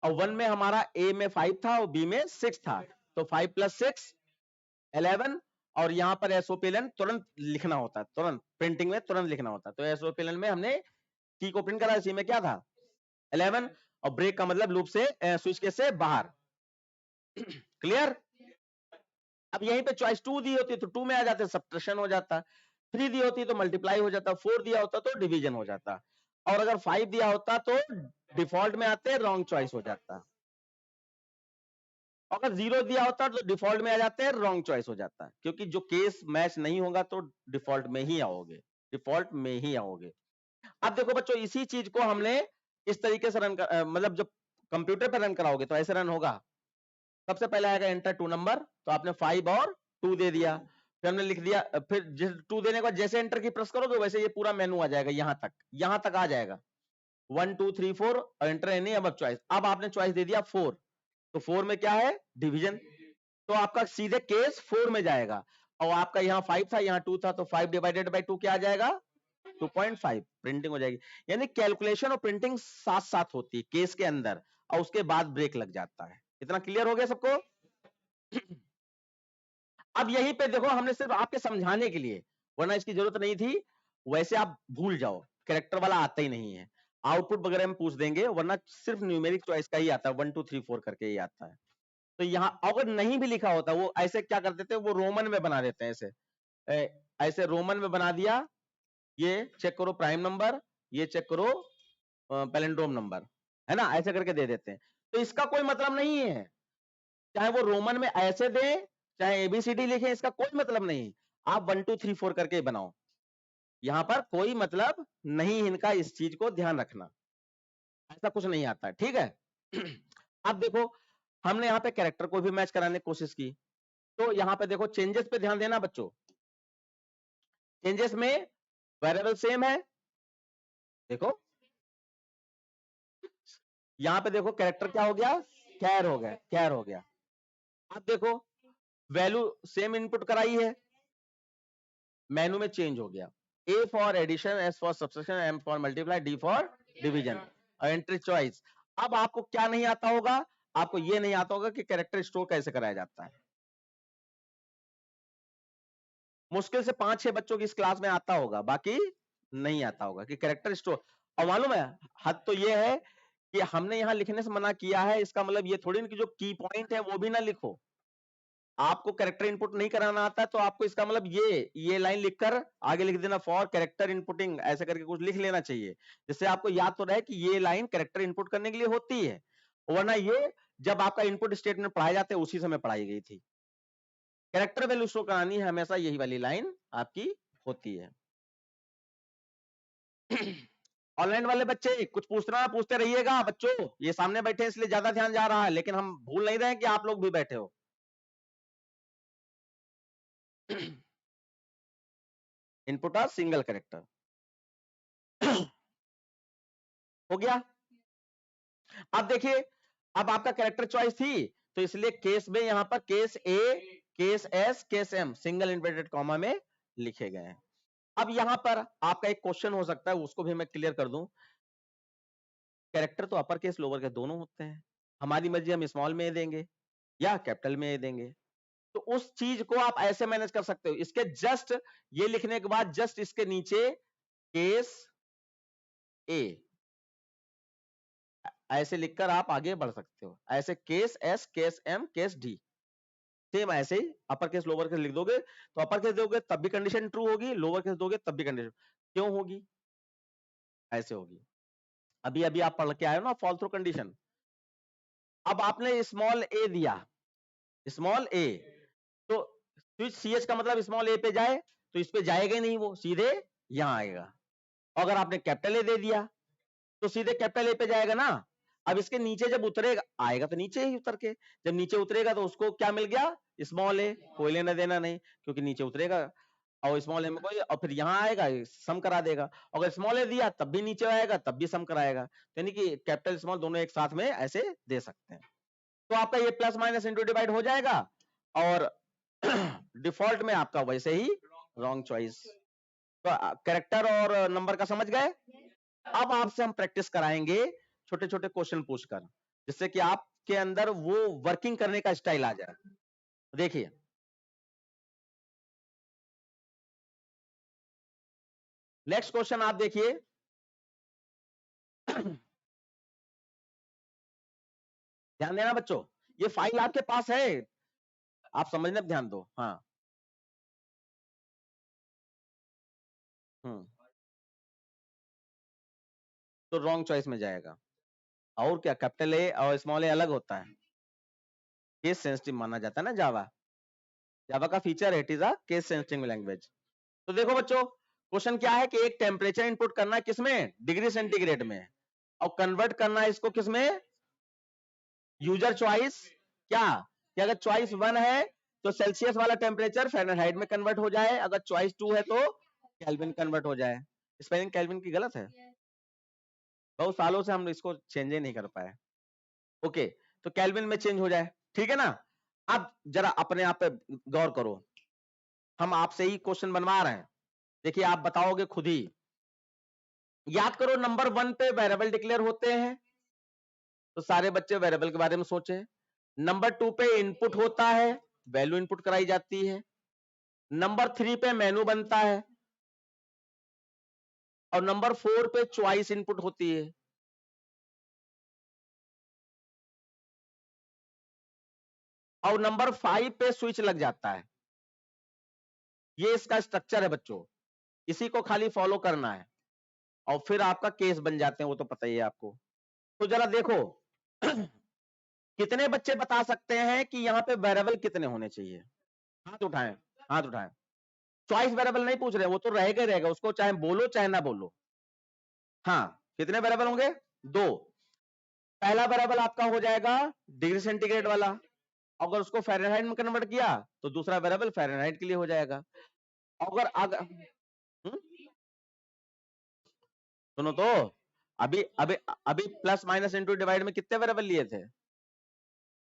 और 1 में हमारा A में 5 था और B में 6 था, तो 5 + 6 11, और यहां पर एसओपीएलएन तुरंत लिखना होता है, तुरंत प्रिंटिंग में तुरंत लिखना होता है। तो एसओपीएलएन में हमने टी को प्रिंट करा, सी में क्या था 11, और ब्रेक का मतलब लूप से स्विच केस से बाहर। क्लियर? अब यहीं पे चॉइस 2 दी होती तो 2 में आ जाते, सब्ट्रैक्शन हो जाता, 3 दी होती तो मल्टीप्लाई हो जाता, 4 दिया होता तो डिवीजन हो जाता, और अगर 5 दिया होता तो डिफॉल्ट में आते रॉन्ग चॉइस हो जाता, अगर 0 दिया होता तो डिफॉल्ट में आ जाते हैं, रॉन्ग चॉइस हो जाता, क्योंकि जो केस मैच नहीं होगा तो डिफॉल्ट में ही आओगे, डिफॉल्ट में ही आओगे। अब देखो बच्चों, इसी चीज को हमने इस तरीके से मतलब जब कंप्यूटर पे रन कराओगे तो ऐसे रन होगा। सबसे पहले आएगा एंटर 2 नंबर, तो आपने 5 और 2 दे दिया, फिर हमने लिख दिया, फिर 2 देने के बाद जैसे एंटर की प्रेस करोगे वैसे ये पूरा मेनू आ जाएगा, यहां तक आ जाएगा, 1 2 3 4 और एंटर एनी अब चॉइस। अब आपने चॉइस दे दिया 4, तो 4 में क्या है? डिवीजन। तो आपका सीधे केस 4 में जाएगा, और आपका यहाँ 5 था, यहाँ 2 था, तो 5 डिवाइडेड बाई 2 क्या आ जाएगा? 2.5। प्रिंटिंग हो जाएगी। यानी कैलकुलेशन और प्रिंटिंग साथ साथ होती है केस के अंदर, और उसके बाद ब्रेक लग जाता है। इतना क्लियर हो गया सबको? अब यहीं पे देखो, हमने सिर्फ आपके समझाने के लिए, वरना इसकी जरूरत नहीं थी। वैसे आप भूल जाओ, कैरेक्टर वाला आता ही नहीं है, आउटपुट वगैरह में पूछ देंगे, वरना सिर्फ न्यूमेरिक चॉइस का ही आता है, 1 2 3 4 करके ही आता है। तो यहाँ अगर नहीं भी लिखा होता, वो ऐसे क्या कर देते हैं, वो रोमन में बना देते हैं। ऐसे ऐसे रोमन में बना दिया, ये चेक करो प्राइम नंबर, ये चेक करो पैलिंड्रोम नंबर, है ना, ऐसे करके दे देते हैं। तो इसका कोई मतलब नहीं है, चाहे वो रोमन में ऐसे दे, चाहे एबीसीडी लिखे, इसका कोई मतलब नहीं। आप 1 2 3 4 करके बनाओ, यहां पर कोई मतलब नहीं इनका, इस चीज को ध्यान रखना, ऐसा कुछ नहीं आता है, ठीक है। अब देखो, हमने यहाँ पे कैरेक्टर को भी मैच कराने की कोशिश की, तो यहाँ पे देखो चेंजेस पे ध्यान देना बच्चों। चेंजेस में वेरिएबल सेम है, देखो यहाँ पे देखो कैरेक्टर क्या हो गया? कैर हो गया, कैर हो गया। अब देखो वैल्यू सेम इनपुट कराई है, मेनू में चेंज हो गया, A for addition, S for subtraction, M for multiply, D for division, और एंट्री चॉइस। अब आपको क्या नहीं आता होगा? आपको ये नहीं आता होगा कि कैरेक्टर स्टोर कैसे कराया जाता है। मुश्किल से 5-6 बच्चों की इस क्लास में आता होगा, बाकी नहीं आता होगा कि कैरेक्टर स्टोर। और मालूम है, हद तो ये है कि हमने यहां लिखने से मना किया है, इसका मतलब ये थोड़ी ना कि जो की पॉइंट है वो भी ना लिखो। आपको कैरेक्टर इनपुट नहीं कराना आता है, तो आपको इसका मतलब ये लाइन लिखकर आगे लिख देना, फॉर कैरेक्टर इनपुटिंग, ऐसे करके कुछ लिख लेना चाहिए, जिससे आपको याद तो रहे कि ये लाइन कैरेक्टर इनपुट करने के लिए होती है। वरना ये जब आपका इनपुट स्टेटमेंट पढ़ाए जाते हैं, उसी समय पढ़ाई गई थी। कैरेक्टर वैल्यू शो करानी है, हमेशा यही वाली लाइन आपकी होती है। ऑनलाइन वाले बच्चे कुछ पूछना पूछते रहिएगा बच्चों, ये सामने बैठे इसलिए ज्यादा ध्यान जा रहा है, लेकिन हम भूल नहीं रहे कि आप लोग भी बैठे हो। इनपुट और सिंगल कैरेक्टर हो गया। अब देखिए, अब आपका कैरेक्टर चॉइस थी, तो इसलिए केस में यहां पर case A, case S, case am single inverted comma में लिखे गए हैं। अब यहां पर आपका एक क्वेश्चन हो सकता है, उसको भी मैं क्लियर कर दूं। कैरेक्टर तो अपर केस लोअर केस दोनों होते हैं, हमारी मर्जी हम स्मॉल में देंगे या कैपिटल में देंगे, तो उस चीज को आप ऐसे मैनेज कर सकते हो। इसके जस्ट ये लिखने के बाद जस्ट इसके नीचे केस ए ऐसे लिखकर आप आगे बढ़ सकते हो। ऐसे case S, case M, case D, same ऐसे ही अपर केस लोअर केस लिख दोगे, तो अपर केस दोगे तब भी कंडीशन ट्रू होगी, लोअर केस दोगे तब भी कंडीशन क्यों होगी? ऐसे होगी। अभी अभी आप पढ़ के आए हो ना फॉल थ्रू कंडीशन। अब आपने स्मॉल ए दिया, स्मॉल ए, तो स्विच सी एच का मतलब स्मॉल ए पे जाए, तो इस पे जाएगा ही नहीं, वो सीधे यहां आएगा। अगर आपने कैपिटल ए दे दिया, तो सीधे कैपिटल ए पे जाएगा ना। अब इसके नीचे जब उतरेगा, आएगा तो नीचे ही उतर के, जब नीचे उतरेगा तो उसको क्या मिल गया? स्मॉल ए, कोई लेना देना नहीं, क्योंकि नीचे उतरेगा और स्मॉल ए में कोई, और फिर यहाँ आएगा सम करा देगा। अगर स्मॉल ए दिया तब भी नीचे आएगा, तब भी सम कराएगा। तो यानी कि कैपिटल स्मॉल दोनों एक साथ में ऐसे दे सकते हैं। तो आपका ये प्लस माइनस इंटू डिवाइड हो जाएगा, और डिफॉल्ट में आपका वैसे ही रॉन्ग चॉइस। तो कैरेक्टर और नंबर का समझ गए। अब आपसे हम प्रैक्टिस कराएंगे छोटे छोटे क्वेश्चन पूछकर, जिससे कि आपके अंदर वो वर्किंग करने का स्टाइल आ जाए। देखिए, नेक्स्ट क्वेश्चन आप देखिए। ध्यान देना बच्चों, ये फाइल आपके पास है, आप समझने पर ध्यान दो। हाँ, तो रॉन्ग चॉइस में जाएगा। और क्या, कैपिटल ए और स्मॉल ए अलग होता है, केस सेंसिटिव माना जाता है ना जावा। जावा का फीचर है, it is a case sensitive language. तो देखो बच्चों, क्वेश्चन क्या है कि एक टेम्परेचर इनपुट करना है किसमें? डिग्री सेंटीग्रेड में, और कन्वर्ट करना है इसको किसमें? User choice. क्या कि अगर चॉइस 1 है तो सेल्सियस वाला टेम्परेचर फ़ारेनहाइट में कन्वर्ट हो जाए, अगर चॉइस 2 है तो केल्विन कन्वर्ट हो जाए। स्पेलिंग केल्विन की गलत है, बहुत सालों से हम इसको चेंज ही नहीं कर पाए। ओके, तो केल्विन में चेंज हो जाए, ठीक है ना। अब जरा अपने आप पे गौर करो, हम आपसे ही क्वेश्चन बनवा रहे हैं, देखिए आप बताओगे खुद ही। याद करो, नंबर 1 पे वेरिएबल डिक्लेयर होते हैं, तो सारे बच्चे वेरिएबल के बारे में सोचे। नंबर 2 पे इनपुट होता है, वैल्यू इनपुट कराई जाती है। नंबर 3 पे मेनू बनता है, और नंबर 4 पे चॉइस इनपुट होती है। और नंबर 5 पे स्विच लग जाता है। ये इसका स्ट्रक्चर है बच्चों, इसी को खाली फॉलो करना है, और फिर आपका केस बन जाते हैं, वो तो पता ही है आपको। तो जरा देखो कितने बच्चे बता सकते हैं कि यहाँ पे वेरिएबल कितने होने चाहिए? हाथ उठाएं, हाथ उठाएं। चॉइस वेरिएबल नहीं पूछ रहे, वो तो रहेगा ही रहेगा, उसको चाहे बोलो चाहे ना बोलो। हाँ, कितने वेरिएबल होंगे? 2। पहला वेरिएबल आपका हो जाएगा डिग्री सेंटीग्रेड वाला, अगर उसको फ़ारेनहाइट में कन्वर्ट किया तो दूसरा वेरिएबल फ़ारेनहाइट के लिए हो जाएगा। अगर सुनो तो, अभी अभी अभी प्लस माइनस इंटू डिवाइड में कितने वेरिएबल लिए थे?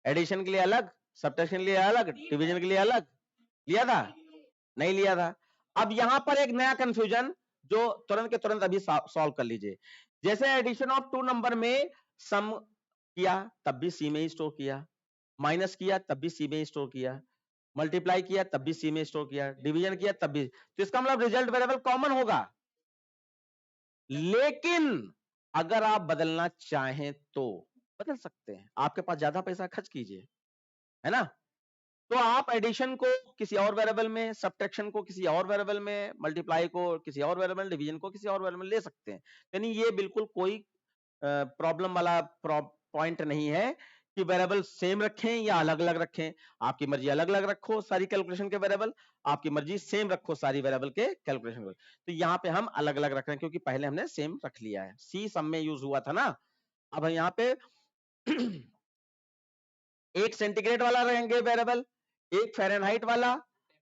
एडिशन के लिए अलग, सब्ट्रैक्शन के लिए अलग, डिवीजन के लिए अलग लिया था? नहीं लिया था। अब यहां पर एक नया कंफ्यूजन जो तुरंत के तुरंत अभी सॉल्व कर लीजिए। जैसे एडिशन ऑफ 2 नंबर में सम किया तब भी सी में ही स्टोर किया, माइनस किया तब भी सी में ही स्टोर किया, मल्टीप्लाई किया तब भी सी में स्टोर किया, डिवीजन किया तब भी, तो इसका मतलब रिजल्ट वेरिएबल कॉमन होगा। लेकिन अगर आप बदलना चाहें तो बदल सकते हैं, आपके पास ज्यादा पैसा खर्च कीजिए, है ना। तो आप एडिशन को किसी और वेरिएबल में, सब्ट्रैक्शन को किसी और वेरिएबल में, मल्टीप्लाई को किसी और वेरिएबल में, डिवीजन को किसी और वेरिएबल में ले सकते हैं। यानी ये बिल्कुल कोई प्रॉब्लम वाला पॉइंट नहीं है कि वेरिएबल सेम रखें या अलग अलग रखें। आपकी मर्जी अलग अलग रखो सारी कैलकुलेशन के वेरिएबल, आपकी मर्जी सेम रखो सारी वेरिएबल के कैलकुलेशन। तो यहाँ पे हम अलग अलग रख रहे हैं क्योंकि पहले हमने सेम रख लिया है, सी सम में यूज हुआ था ना। अब यहाँ पे एक सेंटीग्रेड वाला रहेंगे वेरिएबल, एक फ़ारेनहाइट वाला,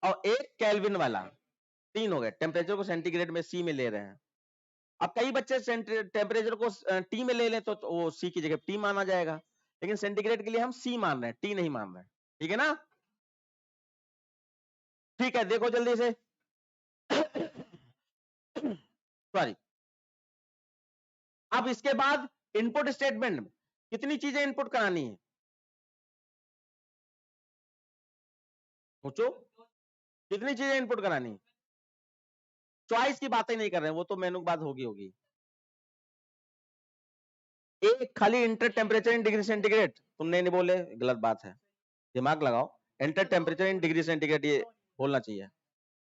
और एक केल्विन वाला। 3 हो गए। टेम्परेचर को सेंटीग्रेड में सी में ले रहे हैं। अब कई बच्चे टेम्परेचर को टी में ले लें तो वो सी की जगह टी माना जाएगा, लेकिन सेंटीग्रेड के लिए हम सी मान रहे हैं, टी नहीं मान रहे हैं, ठीक है ना। ठीक है, देखो जल्दी से सॉरी। अब इसके बाद इनपुट स्टेटमेंट, कितनी चीजें इनपुट करानी है सोचो, कितनी चीजें इनपुट करानी है? चॉइस की बातें नहीं कर रहे हैं, वो तो मेनू की बात होगी। एक खाली inter temperature in degree centigrade तुमने नहीं बोले, गलत बात है, दिमाग लगाओ। Inter temperature in degree centigrade ये बोलना चाहिए।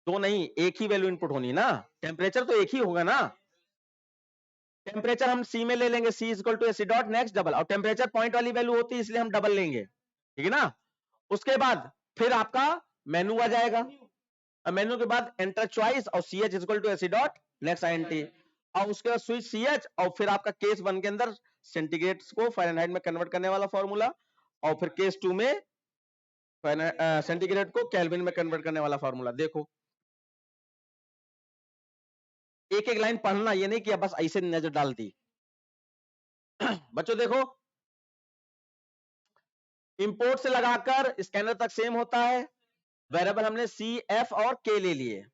तो नहीं, एक ही वैल्यू इनपुट होनी ना, टेम्परेचर तो एक ही होगा ना। टेम्परेचर हम सी में ले लेंगे, C equal to AC dot next double, और टेम्परेचर पॉइंट वाली वैल्यू होती है इसलिए हम डबल लेंगे, ठीक है ना। उसके बाद फिर आपका मेनू आ जाएगा, मेनू के बाद एंटर चॉइस और c h equal to AC dot next INT, और उसके बाद स्विच सी एच, और फिर आपका केस 1 के अंदर सेंटीग्रेड को फ़ारेनहाइट में कन्वर्ट करने वाला फॉर्मूला, और फिर केस 2 में सेंटीग्रेड को केल्विन में कन्वर्ट करने वाला फॉर्मूला। देखो एक एक लाइन पढ़ना, ये नहीं कि बस ऐसे नजर डाल दी। बच्चों देखो, इंपोर्ट से लगाकर स्कैनर तक सेम होता है, वेरिएबल हमने सी एफ और के ले लिए,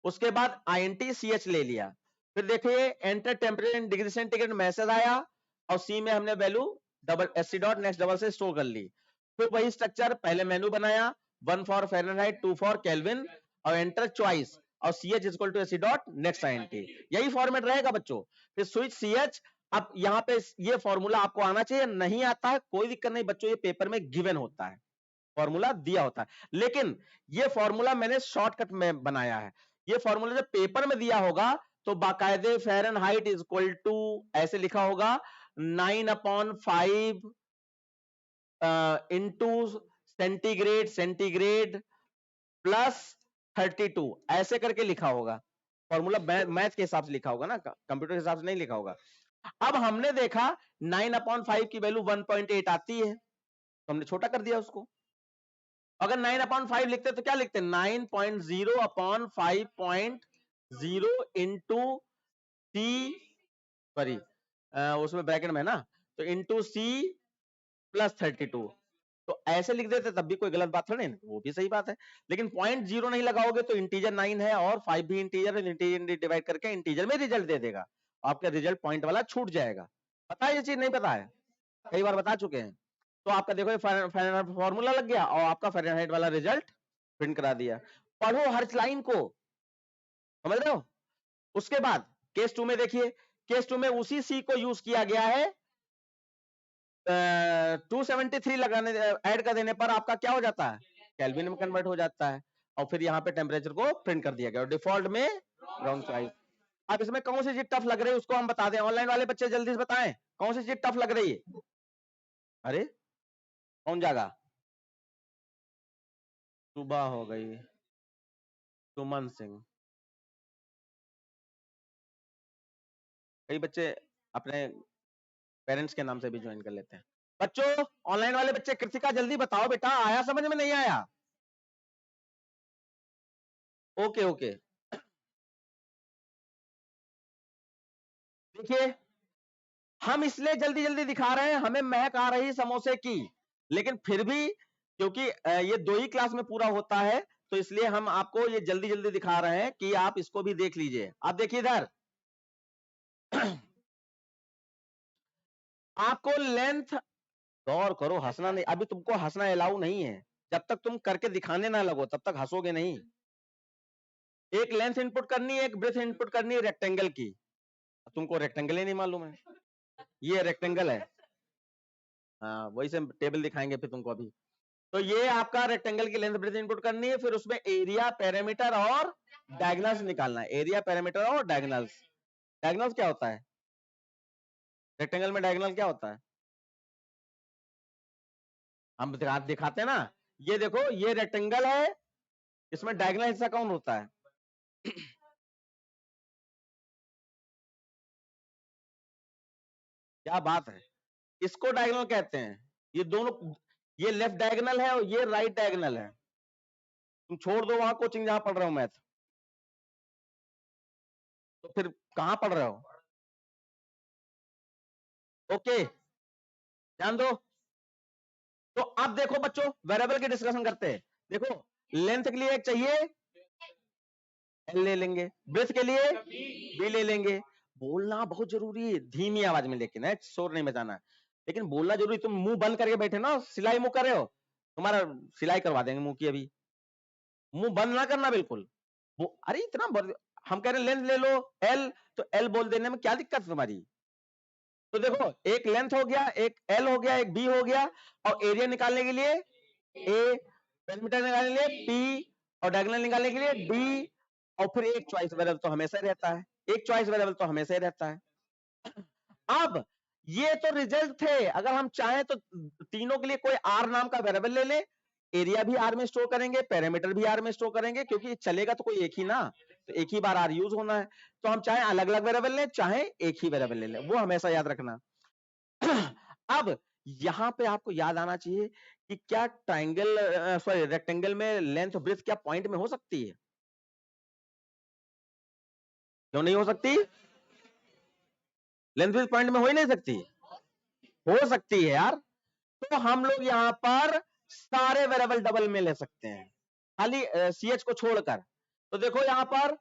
उसके बाद आईएनटी सी एच ले लिया, फिर देखिए enter temperature in degree centigrade message आया, और सी में हमने value double sc dot next double से स्टोर कर ली। फिर वही स्ट्रक्चर, पहले मेनू बनाया, 1 फॉर फ़ारेनहाइट 2 फॉर केल्विन, और एंटर चॉइस, और c h equal to AC dot next INT, यही फॉर्मेट रहेगा बच्चों। फिर स्विच सी एच, अब यहाँ पे ये फॉर्मूला आपको आना चाहिए, नहीं आता है कोई दिक्कत नहीं बच्चों, ये पेपर में गिवन होता है, फॉर्मूला दिया होता है, लेकिन ये फॉर्मूला मैंने शॉर्टकट में बनाया है। ये फॉर्मूला जब पेपर में दिया होगा तो बाकायदे फ़ारेनहाइट इज इक्वल टू ऐसे लिखा होगा 9/5 इंटू सेंटीग्रेड प्लस 32, ऐसे करके लिखा होगा फॉर्मूला, मैथ के हिसाब से लिखा होगा ना, कंप्यूटर के हिसाब से नहीं लिखा होगा। अब हमने देखा 9/5 की वैल्यू 1.8 आती है, तो हमने छोटा कर दिया उसको। अगर 9/5 लिखते तो क्या लिखते, 9.0/5.0 इंटू सी, सॉरी उसमें ब्रैकेट में ना, तो इंटू सी प्लस 32, तो ऐसे लिख देते तब भी कोई गलत बात थोड़ी ना, वो भी सही बात है। लेकिन 0.0 नहीं लगाओगे तो इंटीजर 9 है और 5 भी इंटीजर है, इंटीजर डिवाइड करके इंटीजर में रिजल्ट दे देगा, आपका रिजल्ट पॉइंट वाला छूट जाएगा। पता है ये चीज? नहीं पता है? कई बार बता चुके हैं। तो आपका देखो फॉर्मूला लग गया और आपका फ़ारेनहाइट वाला रिजल्ट प्रिंट करा दिया। पढ़ो हर लाइन को, समझ रहे हो? उसके बाद केस 2 में देखिए, केस 2 में उसी सी को यूज किया गया है, 273 लगाने ऐड कर देने पर आपका क्या हो जाता है, केल्विन में कन्वर्ट हो जाता है, और फिर यहाँ पे टेम्परेचर को प्रिंट कर दिया गया, डिफॉल्ट में रॉन्ग चॉइस। अब इसमें कौन सी चीज टफ लग रही है उसको हम बता दें, ऑनलाइन वाले बच्चे जल्दी से बताएं कौन सी चीज टफ लग रही है। अरे कौन जागा? सुबह हो गई, सुमन सिंह। कई बच्चे अपने पेरेंट्स के नाम से भी ज्वाइन कर लेते हैं। बच्चों, ऑनलाइन वाले बच्चे, कृतिका जल्दी बताओ बेटा, आया समझ में नहीं आया? ओके ओके, देखिए हम इसलिए जल्दी जल्दी दिखा रहे हैं, हमें महक आ रही समोसे की, लेकिन फिर भी क्योंकि ये 2 ही क्लास में पूरा होता है, तो इसलिए हम आपको ये जल्दी जल्दी दिखा रहे हैं कि आप इसको भी देख लीजिए। आप देखिए इधर आपको लेंथ, गौर करो, हंसना नहीं, अभी तुमको हंसना अलाउ नहीं है, जब तक तुम करके दिखाने ना लगो तब तक हंसोगे नहीं। एक लेंथ इनपुट करनी है, एक ब्रेथ इनपुट करनी है रेक्टेंगल की, तुमको रेक्टेंगल ही नहीं मालूम है, ये रेक्टेंगल है। हाँ वही से टेबल दिखाएंगे फिर तुमको अभी। तो ये आपका रेक्टेंगल की लेंथ ब्रेथ इनपुट करनी है, फिर उसमें एरिया, पैरामीटर और डायगोनल्स निकालना है। एरिया, पैरामीटर और डायगोनल्स। डायगोनल्स क्या होता है? रेक्टेंगल में डायगोनल क्या होता है? हम दिखाते हैं ना, ये देखो ये रेक्टेंगल है, इसमें डायगोनल हिस्सा कौन होता है? क्या बात है, इसको डायगोनल कहते हैं। ये दोनों, ये लेफ्ट डायगोनल है और ये राइट डायगोनल है। तुम छोड़ दो वहां कोचिंग जहां पढ़ रहे हो मैथ, तो फिर कहां पढ़ रहे हो? ओके, ध्यान दो। तो अब देखो बच्चों, वेरिएबल की डिस्कशन करते हैं। देखो लेंथ के लिए एक चाहिए, एल ले लेंगे, ब्रेथ के लिए बी ले लेंगे। बोलना बहुत जरूरी है, धीमी आवाज में, लेकिन है शोर नहीं मचाना, लेकिन बोलना जरूरी। तुम मुंह बंद करके बैठे ना, सिलाई मुंह कर रहे हो, तुम्हारा सिलाई करवा देंगे मुंह की अभी। मुंह बंद ना करना बिल्कुल। अरे इतना हम कह रहे हैं लेंथ ले लो एल, तो एल बोल देने में क्या दिक्कत तुम्हारी? तो देखो एक लेंथ हो गया, एक एल हो गया, एक बी हो गया, और एरिया निकालने के लिए ए, पेरीमीटर निकालने के लिए पी, और डायगोनल निकालने के लिए डी, और फिर एक चॉइस वेरिएबल तो हमेशा ही रहता है, एक चॉइस वेरिएबल तो हमेशा ही रहता है। अब ये तो रिजल्ट थे, अगर हम चाहें तो तीनों के लिए कोई आर नाम का वेरिएबल ले ले, एरिया भी आर में स्टोर करेंगे, पैरामीटर भी आर में स्टोर करेंगे, क्योंकि चलेगा तो कोई एक ही ना, तो एक ही बार आर यूज होना है। तो हम चाहे अलग अलग वेरिएबल लें, चाहे एक ही वेरिएबल ले लें, वो हमेशा याद रखना। अब यहां पे आपको याद आना चाहिए कि क्या ट्राइंगल, सॉरी रेक्टेंगल में लेंथ ब्रेथ क्या पॉइंट में हो सकती है? क्यों नहीं हो सकती? लेंथ ब्रेथ पॉइंट में हो ही नहीं सकती? हो सकती है यार। तो हम लोग यहाँ पर सारे वेरिएबल डबल में ले सकते हैं, खाली सी एच को छोड़कर। तो देखो यहाँ पर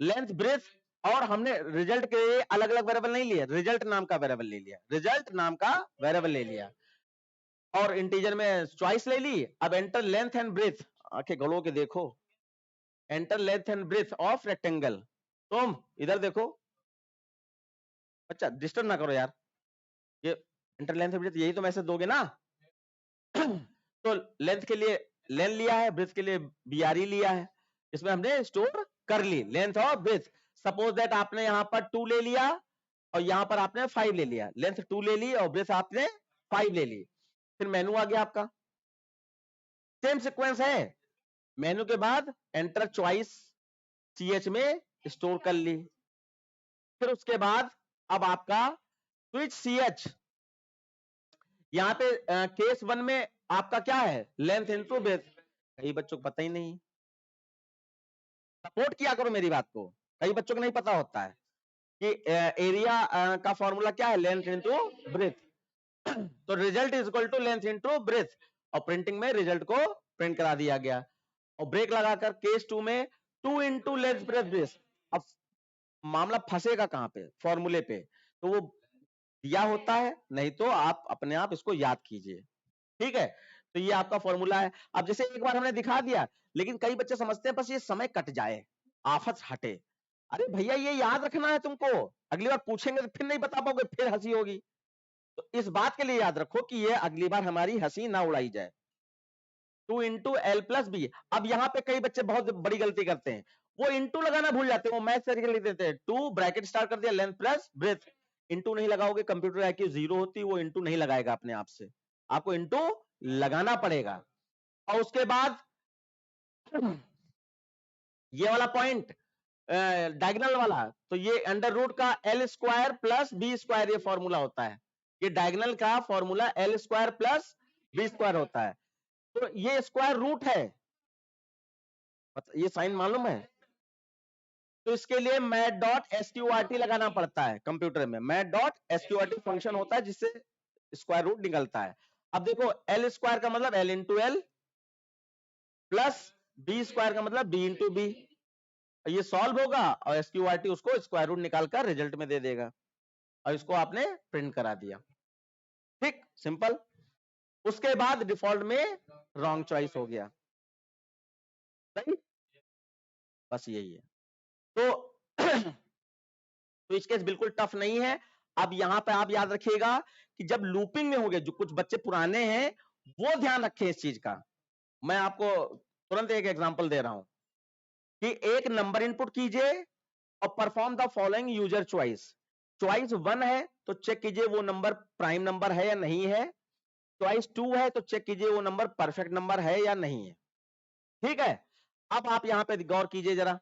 लेंथ ब्रेथ, और हमने रिजल्ट के लिए अलग अलग वेरिएबल नहीं लिया, रिजल्ट नाम का वेरिएबल ले लिया, रिजल्ट नाम का वेरिएबल ले लिया, और इंटीजर में चॉइस ले ली। अब एंटर लेंथ एंड ब्रेथ, आंखें गड़ो के देखो, enter length and breadth of rectangle. तुम इधर देखो, अच्छा डिस्टर्ब ना करो यार, ये एंटर लेंथ एंड ब्रेथ यही तो मैसेज दोगे ना। तो लेंथ के लिए लेन लिया है, ब्रेथ के लिए बीआरई लिया है, इसमें हमने स्टोर कर ली लेंथ और ब्रेथ। सपोज दैट आपने यहां पर 2 ले लिया और यहां पर आपने 5 ले लिया, लेंथ 2 ले ली और ब्रेथ आपने 5 ले ली, फिर मेनू आ गया आपका, सेम सीक्वेंस है। मेनू के बाद एंटर चॉइस सीएच में स्टोर कर ली, फिर उसके बाद अब आपका स्विच सीएच, यहाँ पे केस 1 में आपका क्या है, लेंथ इनटू ब्रेथ। कई बच्चों को पता ही नहीं, सपोर्ट किया करो मेरी बात को, कई बच्चों को नहीं पता होता है। कि एरिया का फॉर्मूला क्या है, लेंथ इंटू ब्रेथ। तो result is equal to length into breadth, और प्रिंटिंग में रिजल्ट को प्रिंट करा दिया गया। और ब्रेक लगाकर केस 2 में 2 इंटू लेंथ ब्रेथ ब्रेथ। अब मामला फंसेगा कहां पे, फॉर्मूले पे, तो वो दिया होता है, नहीं तो आप अपने आप इसको याद कीजिए, ठीक है। तो ये आपका फॉर्मूला है। अब जैसे एक बार हमने दिखा दिया, लेकिन कई बच्चे समझते हैं बस ये समय कट जाए, आफत हटे। अरे भैया ये याद रखना है तुमको, अगली बार पूछेंगे तो फिर नहीं बता पाओगे, फिर हंसी होगी। तो इस बात के लिए याद रखो कि ये अगली बार हमारी हंसी ना उड़ाई जाए। 2 इंटू एल प्लस बी। अब यहाँ पे कई बच्चे बहुत बड़ी गलती करते हैं, वो इंटू लगाना भूल जाते हैं, वो मैथ तरीके लिख देते हैं, 2 ब्रैकेट स्टार्ट कर दिया लेंथ प्लस ब्रेथ। इंटू नहीं लगाओगे, कंप्यूटर आईक्यू 0 होती, वो इंटू नहीं लगाएगा अपने आप से, आपको इंटू लगाना पड़ेगा। और उसके बाद ये वाला पॉइंट डायगोनल वाला, तो ये अंडर रूट का l square plus b square ये फॉर्मूला होता है। ये डायगोनल का formula l square plus b square होता है। तो ये स्क्वायर रूट है, ये साइन मालूम है। तो इसके लिए मैट डॉट एसक्यूआरटी लगाना पड़ता है कंप्यूटर में, मैट डॉट एसक्यूआरटी फंक्शन होता है जिससे स्क्वायर रूट निकलता है। अब देखो एल स्क्वायर का मतलब l into l plus b square का मतलब बी इंटू बी। ये सॉल्व होगा और एसक्यूआरटी उसको स्क्वायर रूट निकालकर रिजल्ट में दे देगा, और इसको आपने प्रिंट करा दिया, ठीक, सिंपल। उसके बाद डिफॉल्ट में रॉन्ग चॉइस हो गया, सही, बस यही है। तो स्विच केस बिल्कुल टफ नहीं है। अब यहां पे आप याद रखिएगा कि जब लूपिंग में होंगे, जो कुछ बच्चे पुराने हैं वो ध्यान रखें इस चीज का। मैं आपको तुरंत एक एग्जांपल दे रहा हूं कि एक नंबर इनपुट कीजिए और perform the following user choice. Choice 1 है तो चेक कीजिए वो नंबर प्राइम नंबर है या नहीं है। चॉइस 2 है तो चेक कीजिए वो नंबर परफेक्ट नंबर है या नहीं है, ठीक है। अब आप यहां पे गौर कीजिए जरा,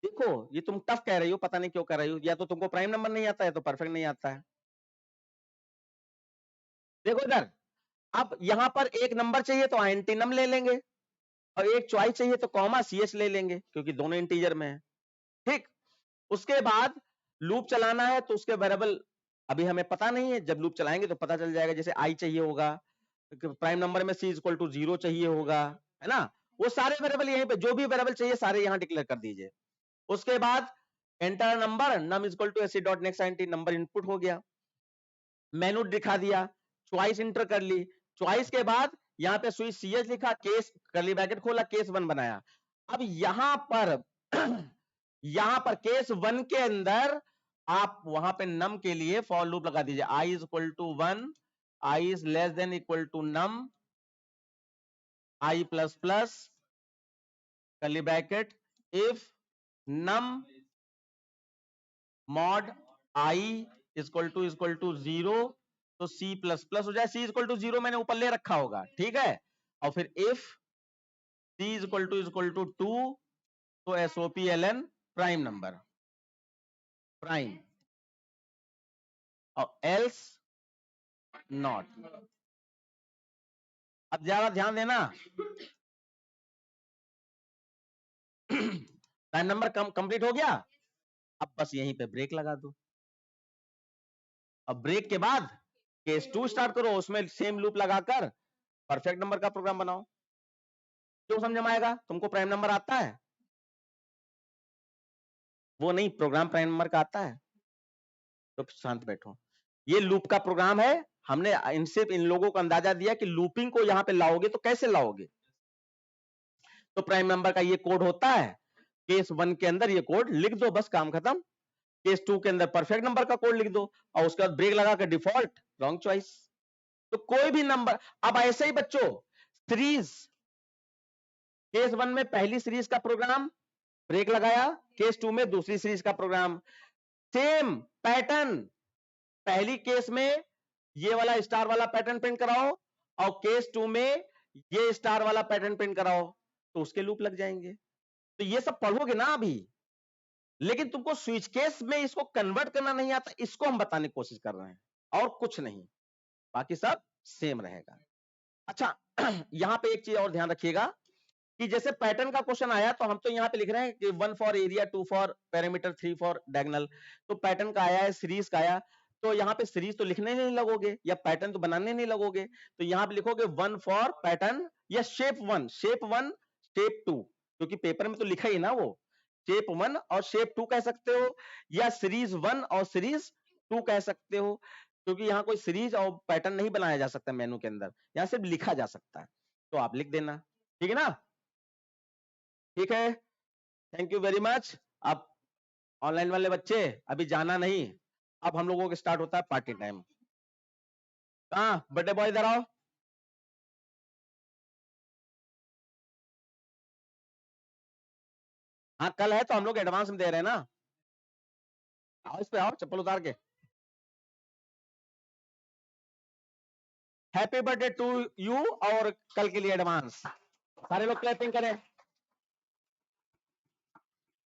देखो ये तुम टफ कह रही हो, पता नहीं क्यों कह रही हो, या तो तुमको प्राइम नंबर नहीं आता है तो परफेक्ट नहीं आता है। देखो इधर, अब यहां पर एक नंबर चाहिए तो एंटीनम ले लेंगे, और एक चॉइस चाहिए तो कॉमा सी ले लेंगे, क्योंकि दोनों इंटीजर में है, ठीक। उसके बाद लूप चलाना है तो उसके वेरिएबल अभी हमें पता नहीं है, जब लूप चलाएंगे तो पता चल जाएगा। जैसे आई चाहिए होगा, प्राइम नंबर में सी इक्वल टू 0 चाहिए होगा, है ना। वो सारे वेरिएबल यहीं पे, जो भी वेरिएबल चाहिए सारे यहां डिक्लेयर कर दीजिए। उसके बाद enter number, num equal to AC dot next INT, number input हो गया, मेनू दिखा दिया, चॉइस इंटर कर ली। चॉइस के बाद यहाँ पे स्विच सीएच लिखा, केस कर्ली ब्रैकेट खोला, केस 1 बनाया। अब यहां पर यहां पर केस 1 के अंदर आप वहां पे नम के लिए फॉर लूप लगा दीजिए, I is equal to 1, I is less than equal to num, I plus plus curly bracket, if num mod I equal to 0, तो सी प्लस प्लस हो जाए। सी इक्वल टू 0 मैंने ऊपर ले रखा होगा, ठीक है। और फिर इफ सी इक्वल टू 2, तो SOP L N prime number, prime, और एल्स नॉट। अब ज्यादा ध्यान देना, प्राइम नंबर कंप्लीट हो गया। अब बस यहीं पे ब्रेक लगा दो। अब ब्रेक के बाद केस 2 स्टार्ट करो, उसमें सेम लूप लगाकर परफेक्ट नंबर का प्रोग्राम बनाओ। क्यों समझ में आएगा? तुमको प्राइम नंबर आता है? वो नहीं, प्रोग्राम प्राइम नंबर का आता है तो शांत बैठो। ये लूप का प्रोग्राम है, हमने इनसे इन लोगों को अंदाजा दिया कि लूपिंग को यहां पे लाओगे तो कैसे लाओगे। तो प्राइम नंबर का ये कोड होता है, केस 1 के अंदर ये कोड लिख दो, बस काम खत्म। केस 2 के अंदर परफेक्ट नंबर का कोड लिख दो, और उसके बाद ब्रेक लगा कर डिफॉल्ट रॉन्ग चॉइस। तो कोई भी नंबर, अब ऐसे ही बच्चों सीरीज, केस 1 में पहली सीरीज का प्रोग्राम ब्रेक लगाया, केस 2 में दूसरी सीरीज का प्रोग्राम, सेम पैटर्न। पहली केस में ये वाला स्टार वाला पैटर्न प्रिंट कराओ, और केस 2 में ये स्टार वाला पैटर्न प्रिंट कराओ, तो उसके लूप लग जाएंगे। तो ये सब पढ़ोगे ना अभी, लेकिन तुमको स्विच केस में इसको कन्वर्ट करना नहीं आता, इसको हम बताने की कोशिश कर रहे हैं, और कुछ नहीं, बाकी सब सेम रहेगा। अच्छा, यहां पे एक चीज और ध्यान रखिएगा कि जैसे पैटर्न का क्वेश्चन आया तो हम तो यहाँ पे लिख रहे हैं कि 1 for area, 2 for parameter, 3 for diagonal. तो पैटर्न का आया है, सीरीज का आया, तो यहाँ पे सीरीज तो लिखने नहीं लगोगे या पैटर्न तो बनाने नहीं लगोगे, तो यहाँ पे लिखोगे 1 फॉर पैटर्न या शेप 1, शेप 1, शेप 2, क्योंकि पेपर में तो लिखा ही ना वो, शेप 1 और शेप 2 कह सकते हो, या सीरीज 1 और सीरीज 2 कह सकते हो, क्योंकि यहाँ कोई सीरीज और पैटर्न नहीं बनाया जा सकता मेनू के अंदर, यहाँ सिर्फ लिखा जा सकता है, तो आप लिख देना। ठीक है ना? ठीक है, थैंक यू वेरी मच। अब ऑनलाइन वाले बच्चे अभी जाना नहीं, अब हम लोगों को स्टार्ट होता है पार्टी टाइम। कहाँ बर्थडे बॉय, इधर आओ। हाँ कल है तो हम लोग एडवांस में दे रहे हैं ना, आओ इस पे आओ, चप्पल उतार के। हैप्पी बर्थडे टू यू, और कल के लिए एडवांस। सारे लोग क्लैपिंग करें।